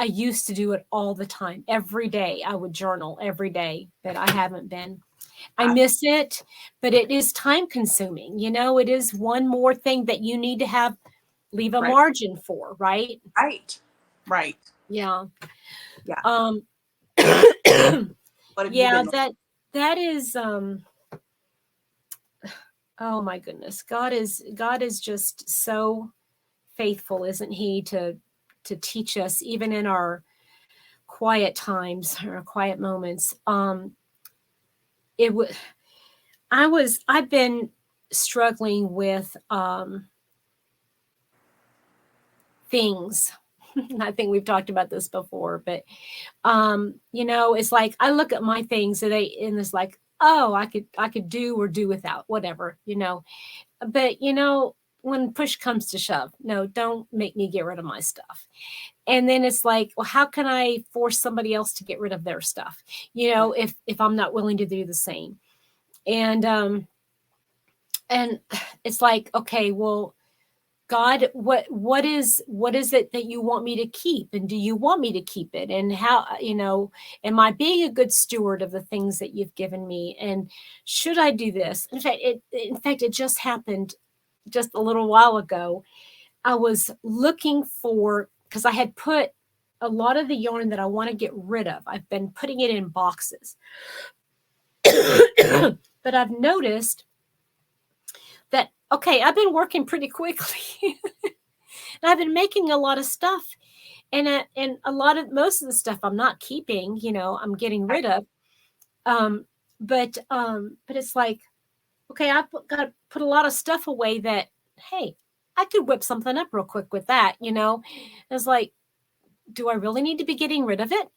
used to do it all the time. Every day I would journal every day, but I haven't been. I miss it, but it is time consuming. It is one more thing that you need to leave a margin for, right? Right. Yeah. Yeah. Yeah, that is, oh my goodness. God is just so faithful, isn't he, to teach us even in our quiet times or quiet moments. I've been struggling with things. I think we've talked about this before, but it's like I look at my things and it's like, oh, I could do or do without, whatever. But when push comes to shove, no, don't make me get rid of my stuff. And then it's like, well, how can I force somebody else to get rid of their stuff? If I'm not willing to do the same. And it's like, okay, well, God, what is it that you want me to keep? And do you want me to keep it? And how, am I being a good steward of the things that you've given me? And should I do this? In fact, it just happened just a little while ago. I was looking because I had put a lot of the yarn that I want to get rid of. I've been putting it in boxes. But I've noticed that, okay, I've been working pretty quickly. And I've been making a lot of stuff. And most of the stuff I'm not keeping, I'm getting rid of. But it's like, okay, I've got to put a lot of stuff away that, hey, I could whip something up real quick with that, It's like, do I really need to be getting rid of it?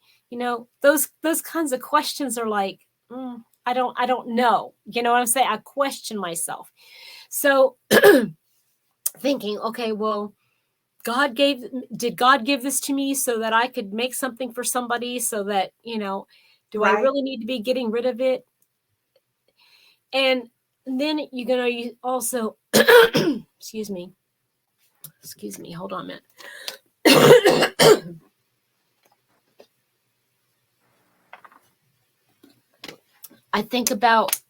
Those kinds of questions are like, I don't know. You know what I'm saying? I question myself. So thinking, okay, well, did God give this to me so that I could make something for somebody so that, do I really need to be getting rid of it? And then you also, excuse me, hold on a minute. I think about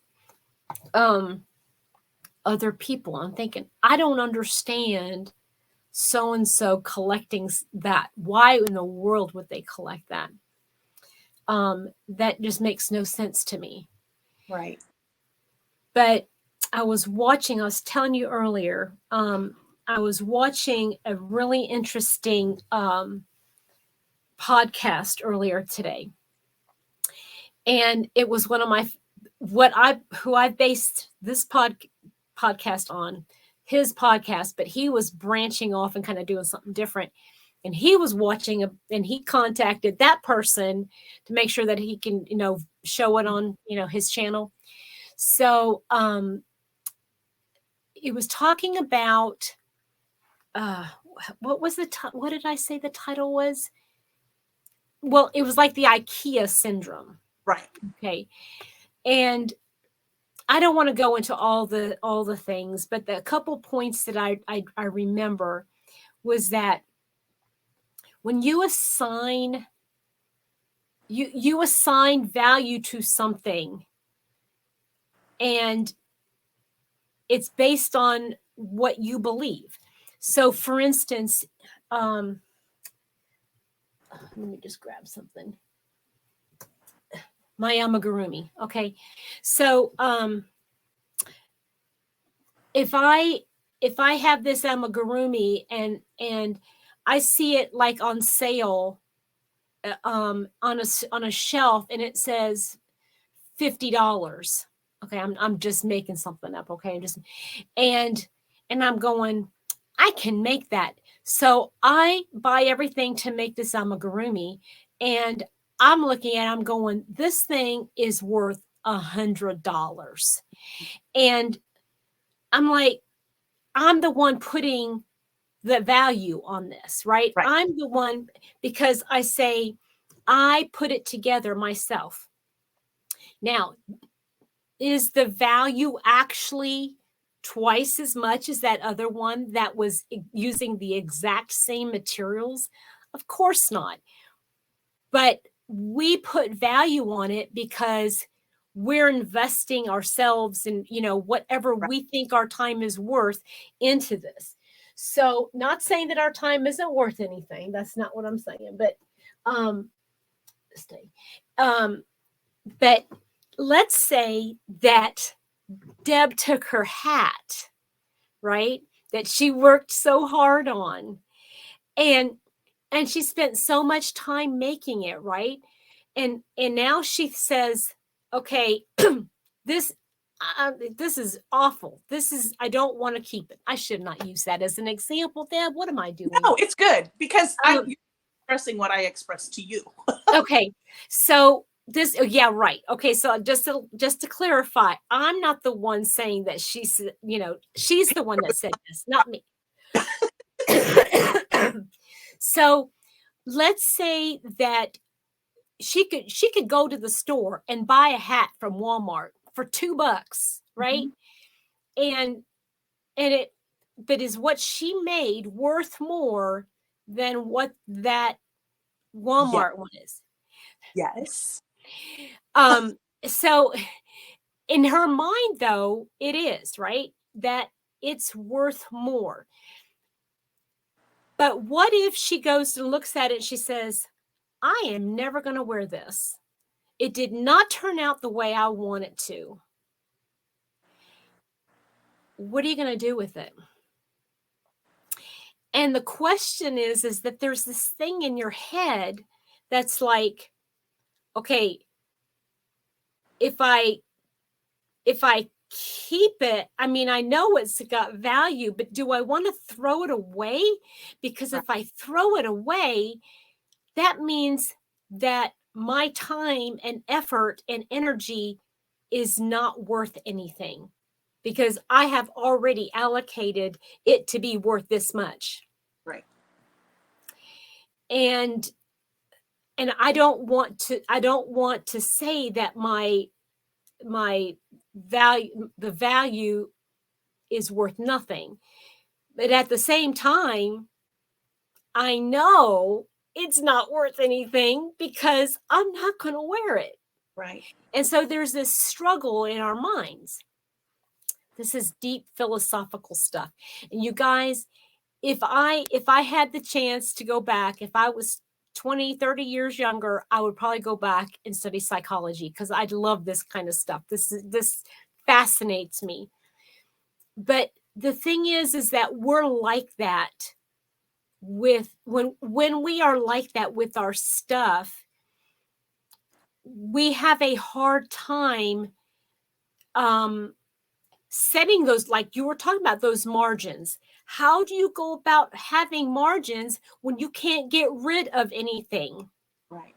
other people. I'm thinking, I don't understand so-and-so collecting that. Why in the world would they collect that? That just makes no sense to me. Right. But I was telling you earlier, I was watching a really interesting podcast earlier today. And it was one of who I based this podcast on, his podcast, but he was branching off and kind of doing something different. And he was watching and he contacted that person to make sure that he can, show it on, his channel. So, it was talking about, what was what did I say the title was? Well, it was like the IKEA syndrome. Right. Okay. And I don't want to go into all the things, but the couple points that I remember was that when you assign value to something, and it's based on what you believe. So for instance, let me just grab something. My amigurumi. Okay. So if I have this amigurumi and I see it like on sale on a shelf and it says $50. Okay, I'm just making something up, okay? And And I'm going, I can make that. So I buy everything to make this amigurumi. And I'm looking at it, I'm going, this thing is worth $100. And I'm like, I'm the one putting the value on this, right? Right. I'm the one, because I say, I put it together myself. Now, is the value actually twice as much as that other one that was using the exact same materials? Of course not. But we put value on it because we're investing ourselves and, whatever Right. we think our time is worth into this. So, not saying that our time isn't worth anything. That's not what I'm saying. But stay. But let's say that Deb took her hat, right? That she worked so hard on, and she spent so much time making it, right? And now she says, okay, this this is awful. I don't want to keep it. I should not use that as an example, Deb. What am I doing? No, it's good because I'm expressing what I expressed to you. Okay. So this, yeah, right. Okay. So just to clarify, I'm not the one saying that she's the one that said this, not me. So let's say that she could go to the store and buy a hat from Walmart for $2, right? And it, but is what she made worth more than what that Walmart one is? Yes. So in her mind, though, it is, right, that it's worth more. But what if she goes and looks at it and she says, I am never going to wear this. It did not turn out the way I want it to. What are you going to do with it? And the question is that there's this thing in your head that's like, okay, if I keep it, I mean, I know it's got value, but do I want to throw it away? Because if I throw it away, that means that my time and effort and energy is not worth anything, because I have already allocated it to be worth this much. Right. And I don't want to say that my the value is worth nothing. But at the same time, I know it's not worth anything because I'm not going to wear it. Right. And so there's this struggle in our minds. This is deep philosophical stuff. And you guys, if I had the chance to go back, if I was 20, 30 years younger, I would probably go back and study psychology because I'd love this kind of stuff. This fascinates me. But the thing is that we're like that with when we are like that with our stuff, we have a hard time setting those, like you were talking about, those margins. How do you go about having margins when you can't get rid of anything? Right.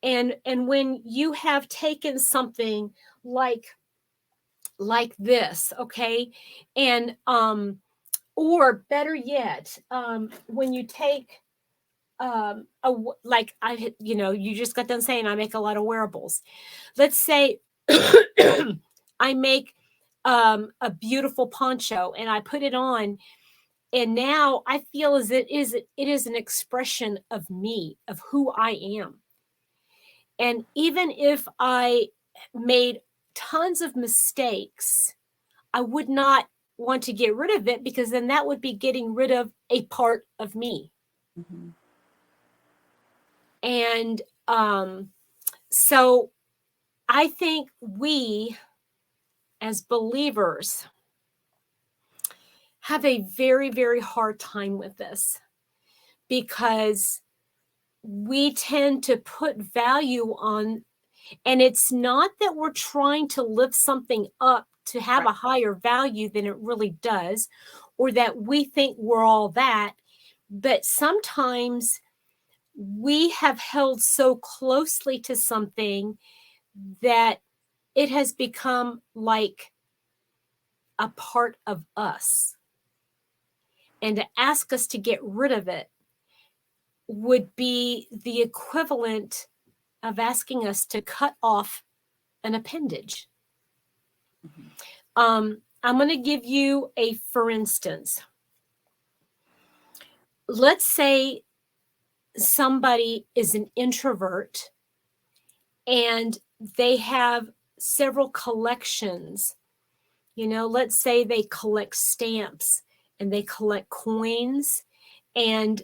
And when you have taken something like this, okay, and or better yet, when you take like you just got done saying I make a lot of wearables. Let's say I make a beautiful poncho and I put it on, and now I feel as it is an expression of me, of who I am. And even if I made tons of mistakes, I would not want to get rid of it, because then that would be getting rid of a part of me. And so I think we, as believers, have a very, very hard time with this, because we tend to put value on, and it's not that we're trying to lift something up to have a higher value than it really does, or that we think we're all that. But sometimes we have held so closely to something that it has become like a part of us. And to ask us to get rid of it would be the equivalent of asking us to cut off an appendage. I'm going to give you a for instance. Let's say somebody is an introvert and they have several collections. Let's say they collect stamps and they collect coins, and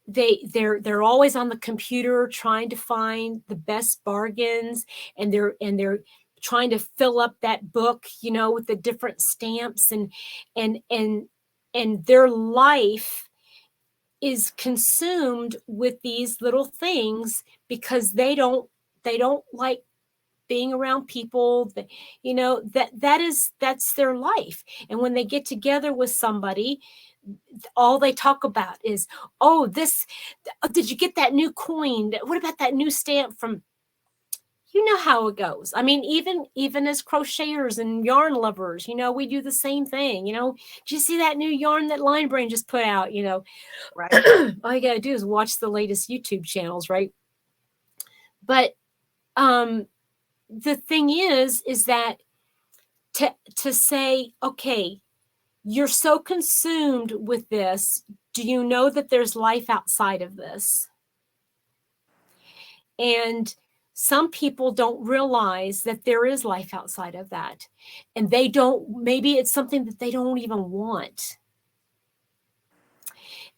they're always on the computer trying to find the best bargains, and they're trying to fill up that book, with the different stamps, and their life is consumed with these little things because they don't like being around people. That's their life. And when they get together with somebody, all they talk about is, did you get that new coin? What about that new stamp from, how it goes. I mean, even as crocheters and yarn lovers, we do the same thing. Did you see that new yarn that Line Brain just put out? Right. All you gotta do is watch the latest YouTube channels, right? But the thing is that to say, okay, you're so consumed with this. Do you know that there's life outside of this? And some people don't realize that there is life outside of that. And maybe it's something that they don't even want.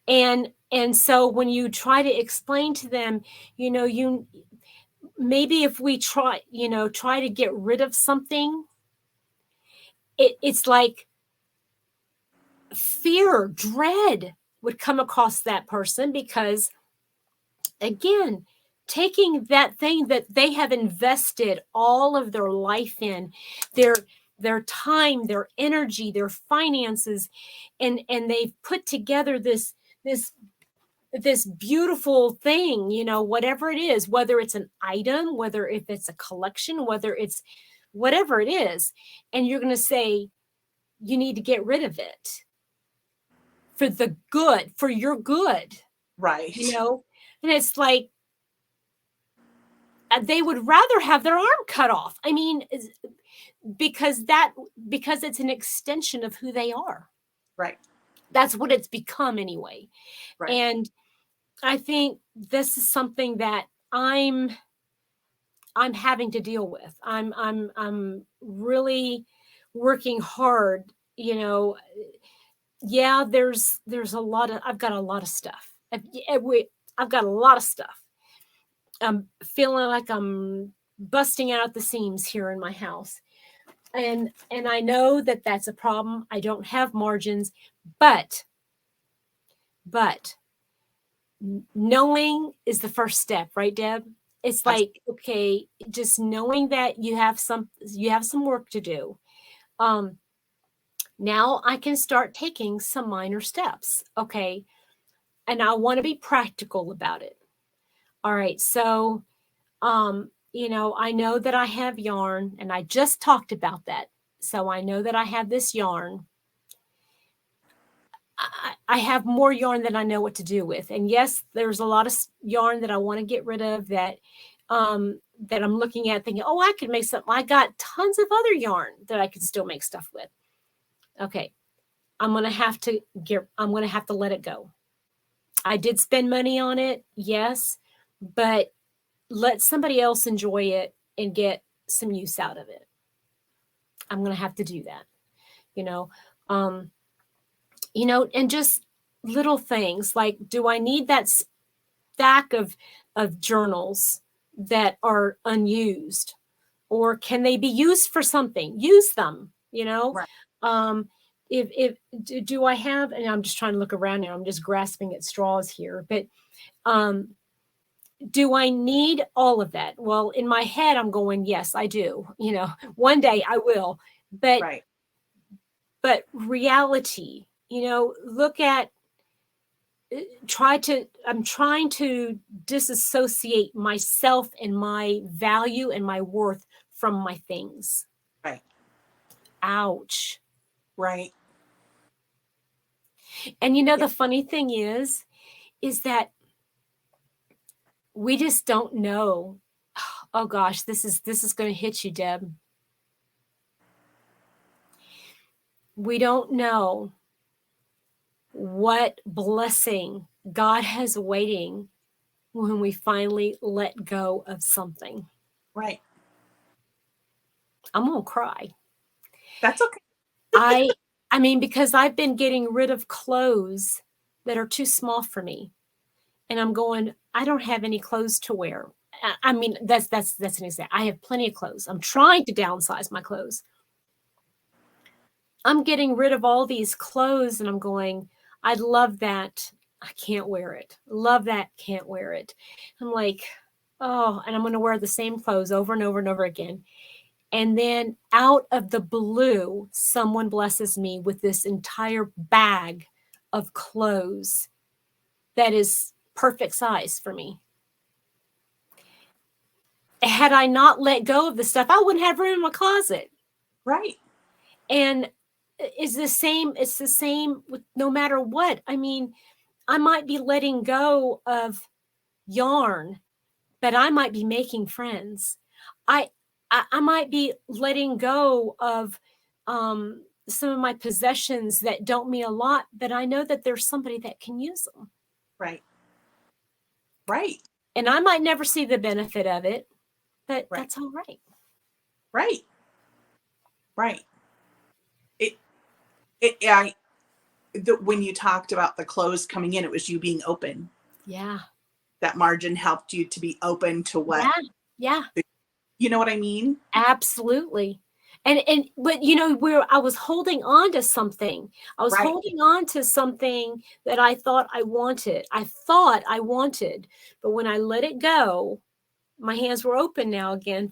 And so when you try to explain to them, maybe if we try to get rid of something, it's like fear, dread would come across that person, because again, taking that thing that they have invested all of their life in, their time, their energy, their finances, and they've put together this beautiful thing, whatever it is, whether it's an item, whether if it's a collection, whether it's whatever it is, and you're going to say you need to get rid of it for your good. Right. And it's like, they would rather have their arm cut off. I mean, because it's an extension of who they are. Right. That's what it's become anyway. Right. And I think this is something that I'm having to deal with. I'm really working hard, Yeah, there's a lot of, I've got a lot of stuff. I've got a lot of stuff. I'm feeling like I'm busting out the seams here in my house. And I know that that's a problem. I don't have margins, but knowing is the first step, right, Deb? It's like, okay, just knowing that you have some work to do. Now I can start taking some minor steps. Okay. And I want to be practical about it. All right. So, I know that I have yarn, and I just talked about that. So I know that I have this yarn. I have more yarn than I know what to do with. And yes, there's a lot of yarn that I want to get rid of that I'm looking at thinking, oh, I could make something. I got tons of other yarn that I could still make stuff with. Okay. I'm going to have to let it go. I did spend money on it. Yes. But let somebody else enjoy it and get some use out of it. I'm going to have to do that, and just little things like, do I need that stack of journals that are unused, or can they be used for something? Use them, Right. If do I have, and I'm just trying to look around now, I'm just grasping at straws here, but do I need all of that? Well, in my head, I'm going, yes, I do. One day I will. But Right. but reality, look at I'm trying to disassociate myself and my value and my worth from my things. Right. Ouch. Right. And Yeah. the funny thing is that we just don't know. Oh gosh, this is going to hit you, Deb. We don't know what blessing God has waiting when we finally let go of something. Right. I'm going to cry. That's okay. I mean, because I've been getting rid of clothes that are too small for me. And I'm going, I don't have any clothes to wear. I mean, that's an example. I have plenty of clothes. I'm trying to downsize my clothes. I'm getting rid of all these clothes and I'm going, I love that. I can't wear it. Love that. Can't wear it. I'm like, oh, and I'm going to wear the same clothes over and over and over again. And then out of the blue, someone blesses me with this entire bag of clothes that is perfect size for me. Had I not let go of the stuff, I wouldn't have room in my closet. Right. And it's the same with no matter what. I mean, I might be letting go of yarn, but I might be making friends. I might be letting go of some of my possessions that don't mean a lot, but I know that there's somebody that can use them. Right. Right. And I might never see the benefit of it, but Right. that's all right. Right. Right. I when you talked about the clothes coming in, it was you being open. Yeah. That margin helped you to be open to what, Yeah. Yeah. you know what I mean? Absolutely. But where I was holding on to something. I was Right. holding on to something that I thought I wanted. I thought I wanted, but when I let it go, my hands were open now again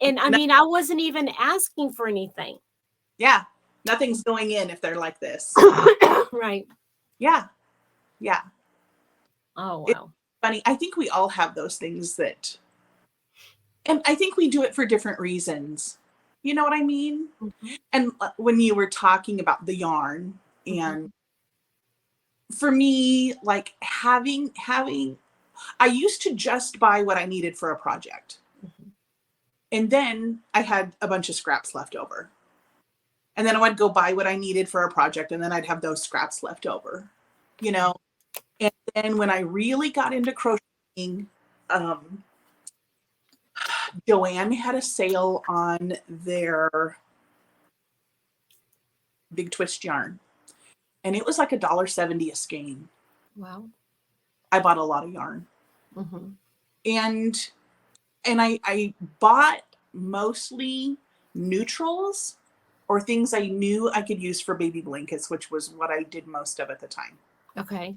and I No, mean, I wasn't even asking for anything. yeah. Nothing's going in if they're like this. Right. Yeah. Yeah. Oh, It's wow. funny. I think we all have those things and I think we do it for different reasons. You know what I mean? Mhm, And when you were talking about the yarn, mhm, and for me, like having I used to just buy what I needed for a project. mhm. And then I had a bunch of scraps left over. And then I would go buy what I needed for a project, and then I'd have those scraps left over, you know? And then when I really got into crocheting, um, Joanne had a sale on their big twist yarn, and it was like $1.70 a skein. Wow. I bought a lot of yarn. Mhm. And I bought mostly neutrals or things I knew I could use for baby blankets, which was what I did most of at the time. Okay.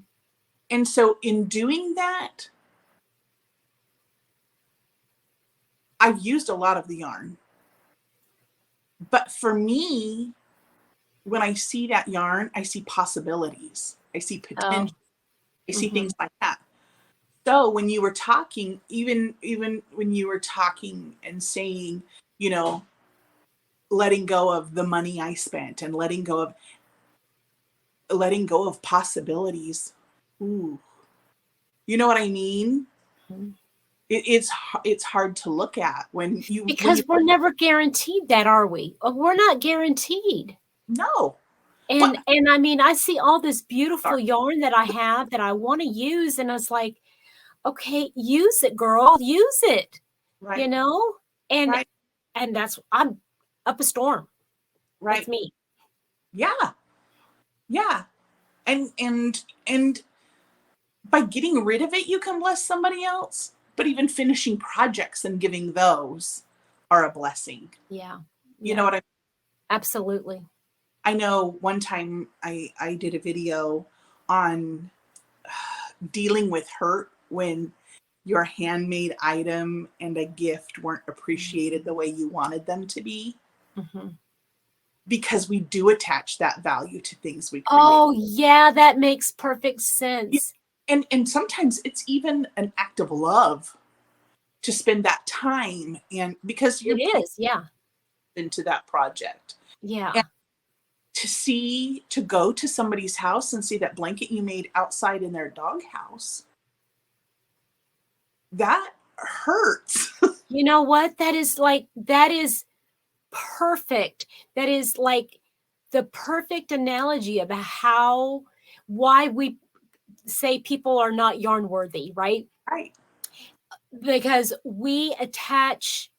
And so in doing that, I've used a lot of the yarn. But for me, when I see that yarn, I see possibilities. I see Oh. potential. I see Mhm, things like that. So when you were talking, even when you were talking and saying, you know, letting go of the money I spent and letting go of possibilities. Ooh, you know what I mean? mhm. It's hard to look at when you Because we're never guaranteed that, are we? We're not guaranteed. no. What? And I mean, I see all this Sorry. beautiful yarn that I have that I wanna use, and I was like, "Okay, use it, girl, use it," you Right. know? And Right. I'm up a storm. That's Right. me. Yeah. Yeah. And by getting rid of it, you can bless somebody else. But even finishing projects and giving those are a blessing. Yeah. You know Yeah. what Absolutely. I know one time I did a video on dealing with hurt when your handmade item and a gift weren't appreciated the way you wanted them to be. Mhm. because we do attach that value to things we create. Oh, yeah, that makes perfect sense. And sometimes it's even an act of love to spend that time, and because It you're putting is, yeah. into that project. Yeah. And to go to somebody's house and see that blanket you made outside in their doghouse, that hurts. You know what? That is perfect. That is like the perfect analogy of why we say people are not yarn worthy, right? Right, Because we attach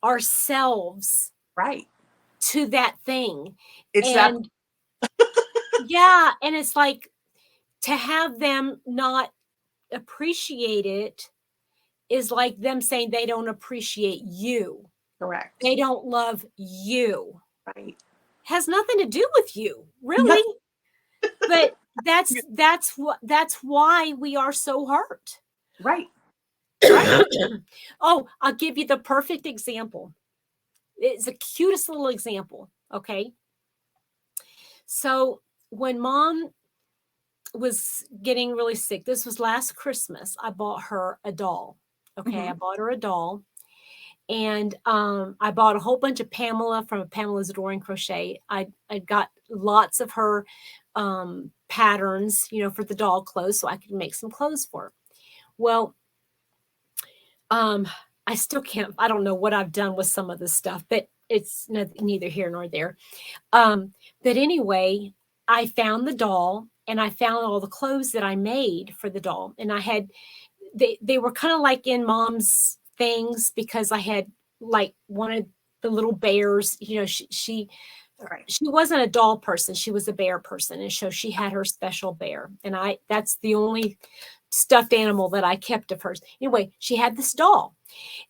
ourselves right. to that thing. It's that. And yeah, and it's like to have them not appreciate it is like them saying they don't appreciate you. Correct. They don't love you. Right. Has nothing to do with you, No, really. But that's why we are so hurt. right, right. Oh, I'll give you the perfect example. It's the cutest little example. Okay. So when mom was getting really sick, this was last Christmas, I bought her a doll. Okay. I Mhm. bought her a doll. And I bought a whole bunch of Pamela from Pamela's Adoring Crochet. I got lots of her patterns, for the doll clothes, so I could make some clothes for her. Well, I still can't. I don't know what I've done with some of this stuff, but it's neither here nor there. But anyway, I found the doll and I found all the clothes that I made for the doll, and I had they were kind of like in mom's things because I had like wanted the little bears. Right. She wasn't a doll person; she was a bear person, and so she had her special bear, and that's the only stuffed animal that I kept of hers. Anyway, she had this doll,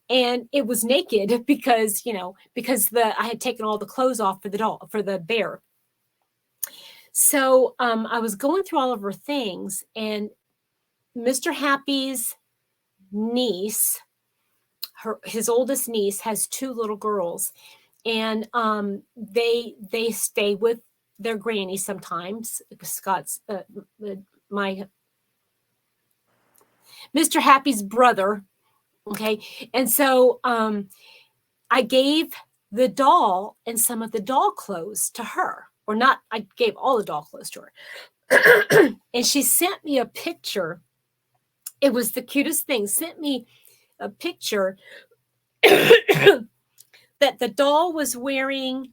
and it was naked because I had taken all the clothes off for the doll for the bear. So I was going through all of her things, and Mr. Happy's niece, his oldest niece, has two little girls, and they stay with their granny sometimes. Scott's my Mr. Happy's brother. Okay, and so I gave the doll and some of the doll clothes to her, or not. I gave all the doll clothes to her, and she sent me a picture. It was the cutest thing. Sent me a picture that the doll was wearing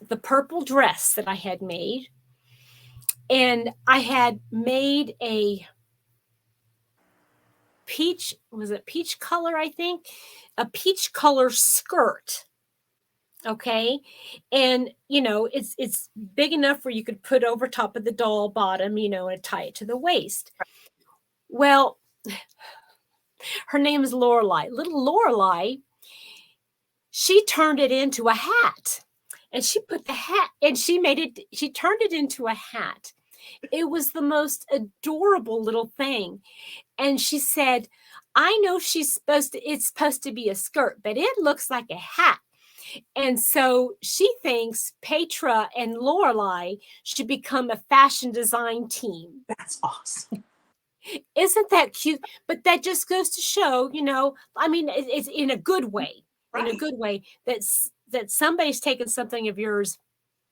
the purple dress that I had made. And I had made a peach color, I think, a peach color skirt. Okay. And, it's big enough where you could put over top of the doll bottom, and tie it to the waist. Well, her name is Lorelei. Little Lorelei, she turned it into a hat. And she put the hat and she turned it into a hat. It was the most adorable little thing. And she said, I know it's supposed to be a skirt, but it looks like a hat. And so she thinks Petra and Lorelei should become a fashion design team. That's awesome. Isn't that cute? But that just goes to show, it's in a good way, in a Right. good way that somebody's taken something of yours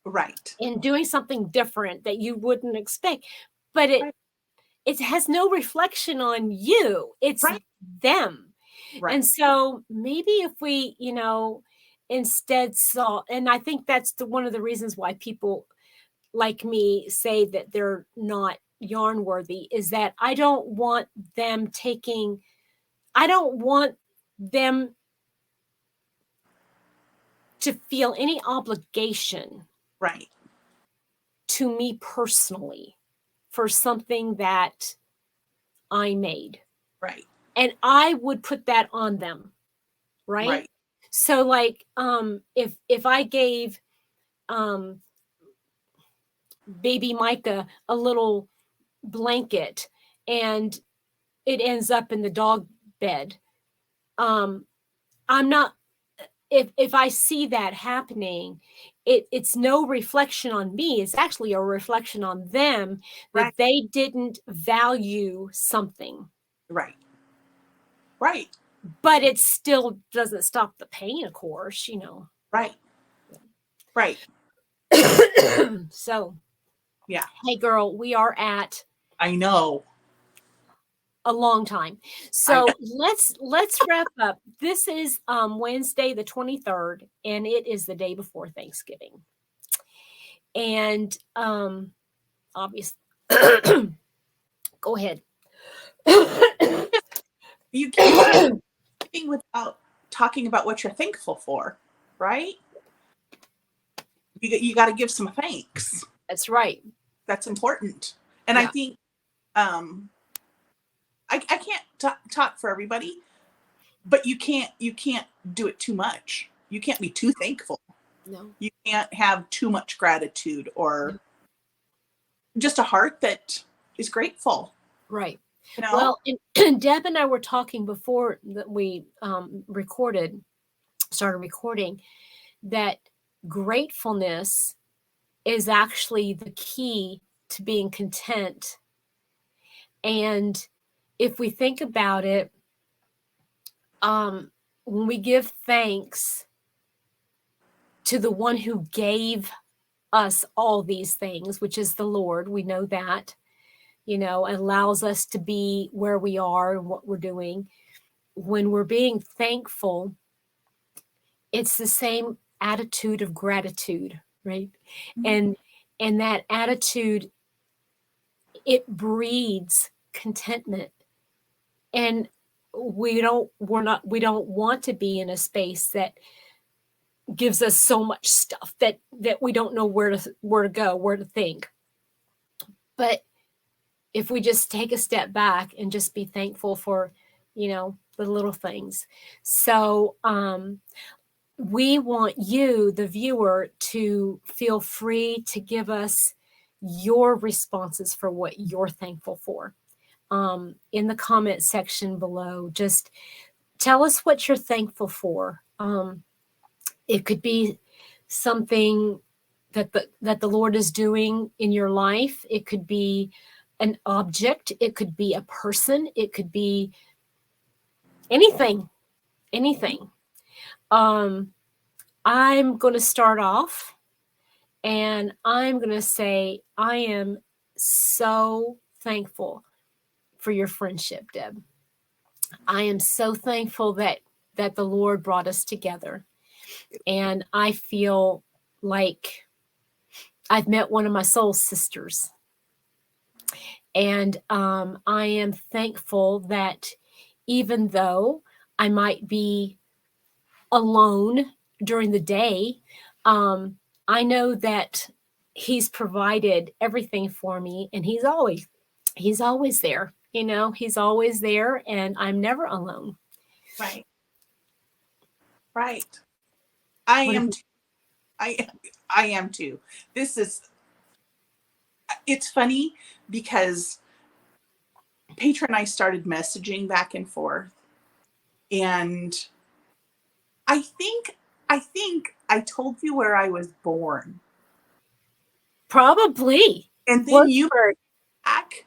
Right. and doing something different that you wouldn't expect. But Right. it has no reflection on you. It's Right. them. Right. And so maybe if we, instead saw, and I think that's one of the reasons why people like me say that they're not yarn worthy, is that I don't want them to feel any obligation Right. to me personally for something that I made. Right. And I would put that on them, right? Right. So like if I gave baby Micah a little blanket and it ends up in the dog bed, I'm not if I see that happening, it's no reflection on me. It's actually a reflection on them Right. that they didn't value something. Right. Right. But it still doesn't stop the pain, of course, you know. Right. Right. So, Yeah. hey girl, we are at I know. a long time. I So let's wrap up. This is Wednesday the 23rd, and it is the day before Thanksgiving. And obviously go ahead. you can't do anything without talking about what you're thankful for, right? You got to give some thanks. That's right. That's important. And I Yeah. think I can't talk for everybody, but you can't do it too much. You can't be too thankful. No. You can't have too much gratitude or just a heart that is grateful. Right. You know? Well, and Deb and I were talking before that we started recording, that gratefulness is actually the key to being content. And if we think about it, when we give thanks to the one who gave us all these things, which is the Lord, we know that, you know, allows us to be where we are and what we're doing. When we're being thankful, it's the same attitude of gratitude, right? Mhm. And that attitude, it breeds contentment. And we don't want to be in a space that gives us so much stuff that we don't know where to go, where to think. But if we just take a step back and just be thankful for, you know, the little things. So we want you, the viewer, to feel free to give us your responses for what you're thankful for. In the comment section below, just tell us what you're thankful for. It could be something that the Lord is doing in your life. It could be an object. It could be a person. It could be anything. Anything. I'm going to start off, and I'm going to say I am so thankful for your friendship, Deb. I am so thankful that the Lord brought us together. And I feel like I've met one of my soul sisters. And I am thankful that even though I might be alone during the day, I know that He's provided everything for me, and He's always there. You know, He's always there, and I'm never alone. Right. Right. I What am if, too. I am too. This is it's funny because Petra and I started messaging back and forth, and I think I told you where I was born. probably And then you Würzburg. back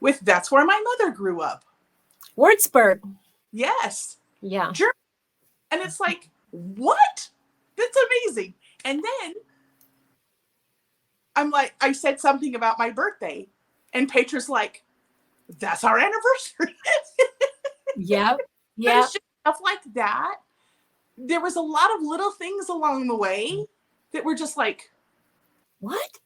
with that's where my mother grew up. Würzburg. Yes. Yeah. Germany. And it's like, what? That's amazing. And then I'm like, I said something about my birthday, and Petra's like, that's our anniversary. Yep. But Yep. it's just stuff like that. There was a lot of little things along the way that were just like, What?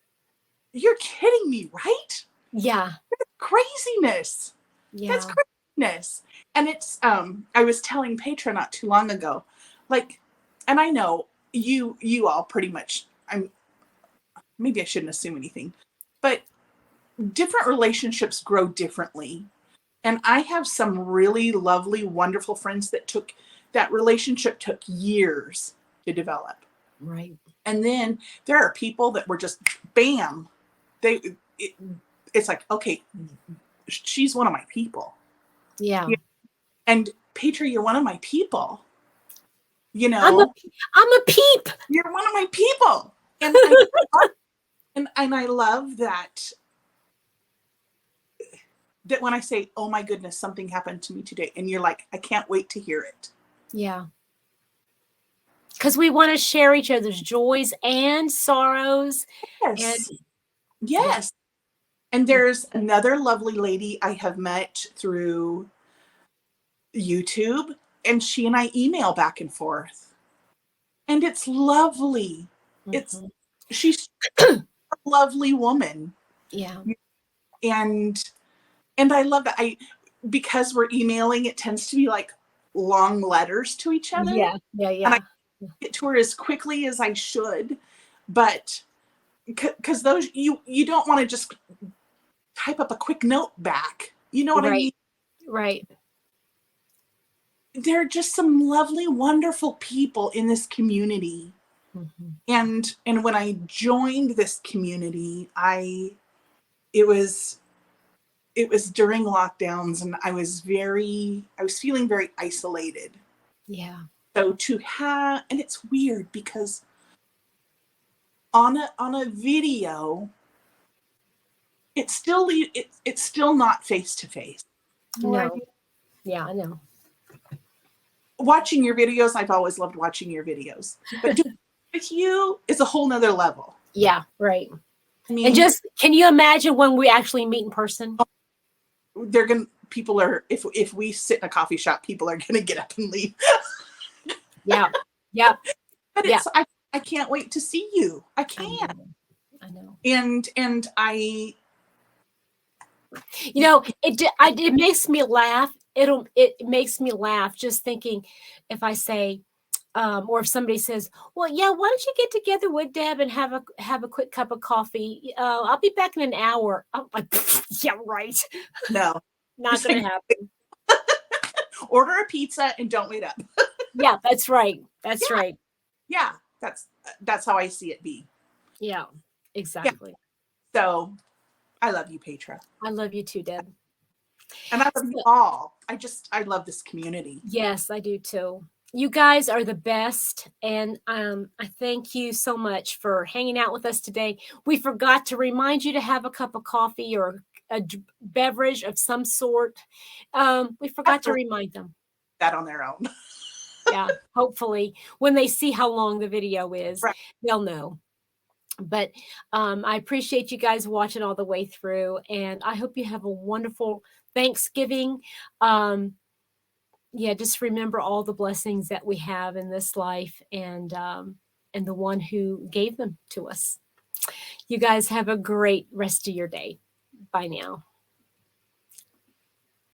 you're kidding me, right? Yeah. Craziness. That's Yeah. craziness. And it's I was telling Petra not too long ago, like, and I know you all pretty much, I'm maybe I shouldn't assume anything, but different relationships grow differently. And I have some really lovely, wonderful friends that relationship took years to develop. Right. And then there are people that were just bam, they it, it's like, okay, she's one of my people. Yeah. Yeah. And Petra, you're one of my people. You I'm know, a peep. you're one of my people. And I love that when I say, oh my goodness, something happened to me today, and you're like, I can't wait to hear it. Yeah. Because we want to share each other's joys and sorrows. And Yes. Yes. And there's another lovely lady I have met through YouTube, and she and I email back and forth. And it's lovely. It's Mhm. she's a lovely woman. Yeah. And I love that. Because we're emailing, it tends to be like long letters to each other. Yeah. Yeah. And I Yeah. get to her as quickly as I should, but because those you don't want to just type up a quick note back. You know what I mean? Right. Right. There are just some lovely, wonderful people in this community. Mhm. And when I joined this community, it was during lockdowns, and I was feeling very isolated. Yeah. So to have, and it's weird because on a video, it's still not face to face. No. Yeah, I know. Watching your videos, I've always loved watching your videos, but doing it with you is a whole nother level. Yeah. Right. I And mean, just, can you imagine when we actually meet in person? people are, if we sit in a coffee shop, people are gonna get up and leave. Yeah. Yeah. But Yeah. I can't wait to see you. I I can't. know. I know. And I You know, it makes me laugh. It makes me laugh just thinking, if I say, or if somebody says, "Well, yeah, why don't you get together with Deb and have a quick cup of coffee? I'll be back in an hour." I'm like, "Yeah, right. no. Not Just gonna like, happen." order a pizza and don't wait up. Yeah, that's right. Yeah, That's right. yeah. That's how I see it be. Yeah, Yeah. exactly. So I love you, Petra. I love you too, Deb. And I love you So, all. I love this community. yes, I do too. You guys are the best, and I thank you so much for hanging out with us today. We forgot to remind you to have a cup of coffee or beverage of some sort. We forgot to After remind them. that on their own. Yeah, hopefully, when they see how long the video is, Right. they'll know. But I appreciate you guys watching all the way through, and I hope you have a wonderful Thanksgiving. Yeah, just remember all the blessings that we have in this life, and the one who gave them to us. You guys have a great rest of your day. Bye now.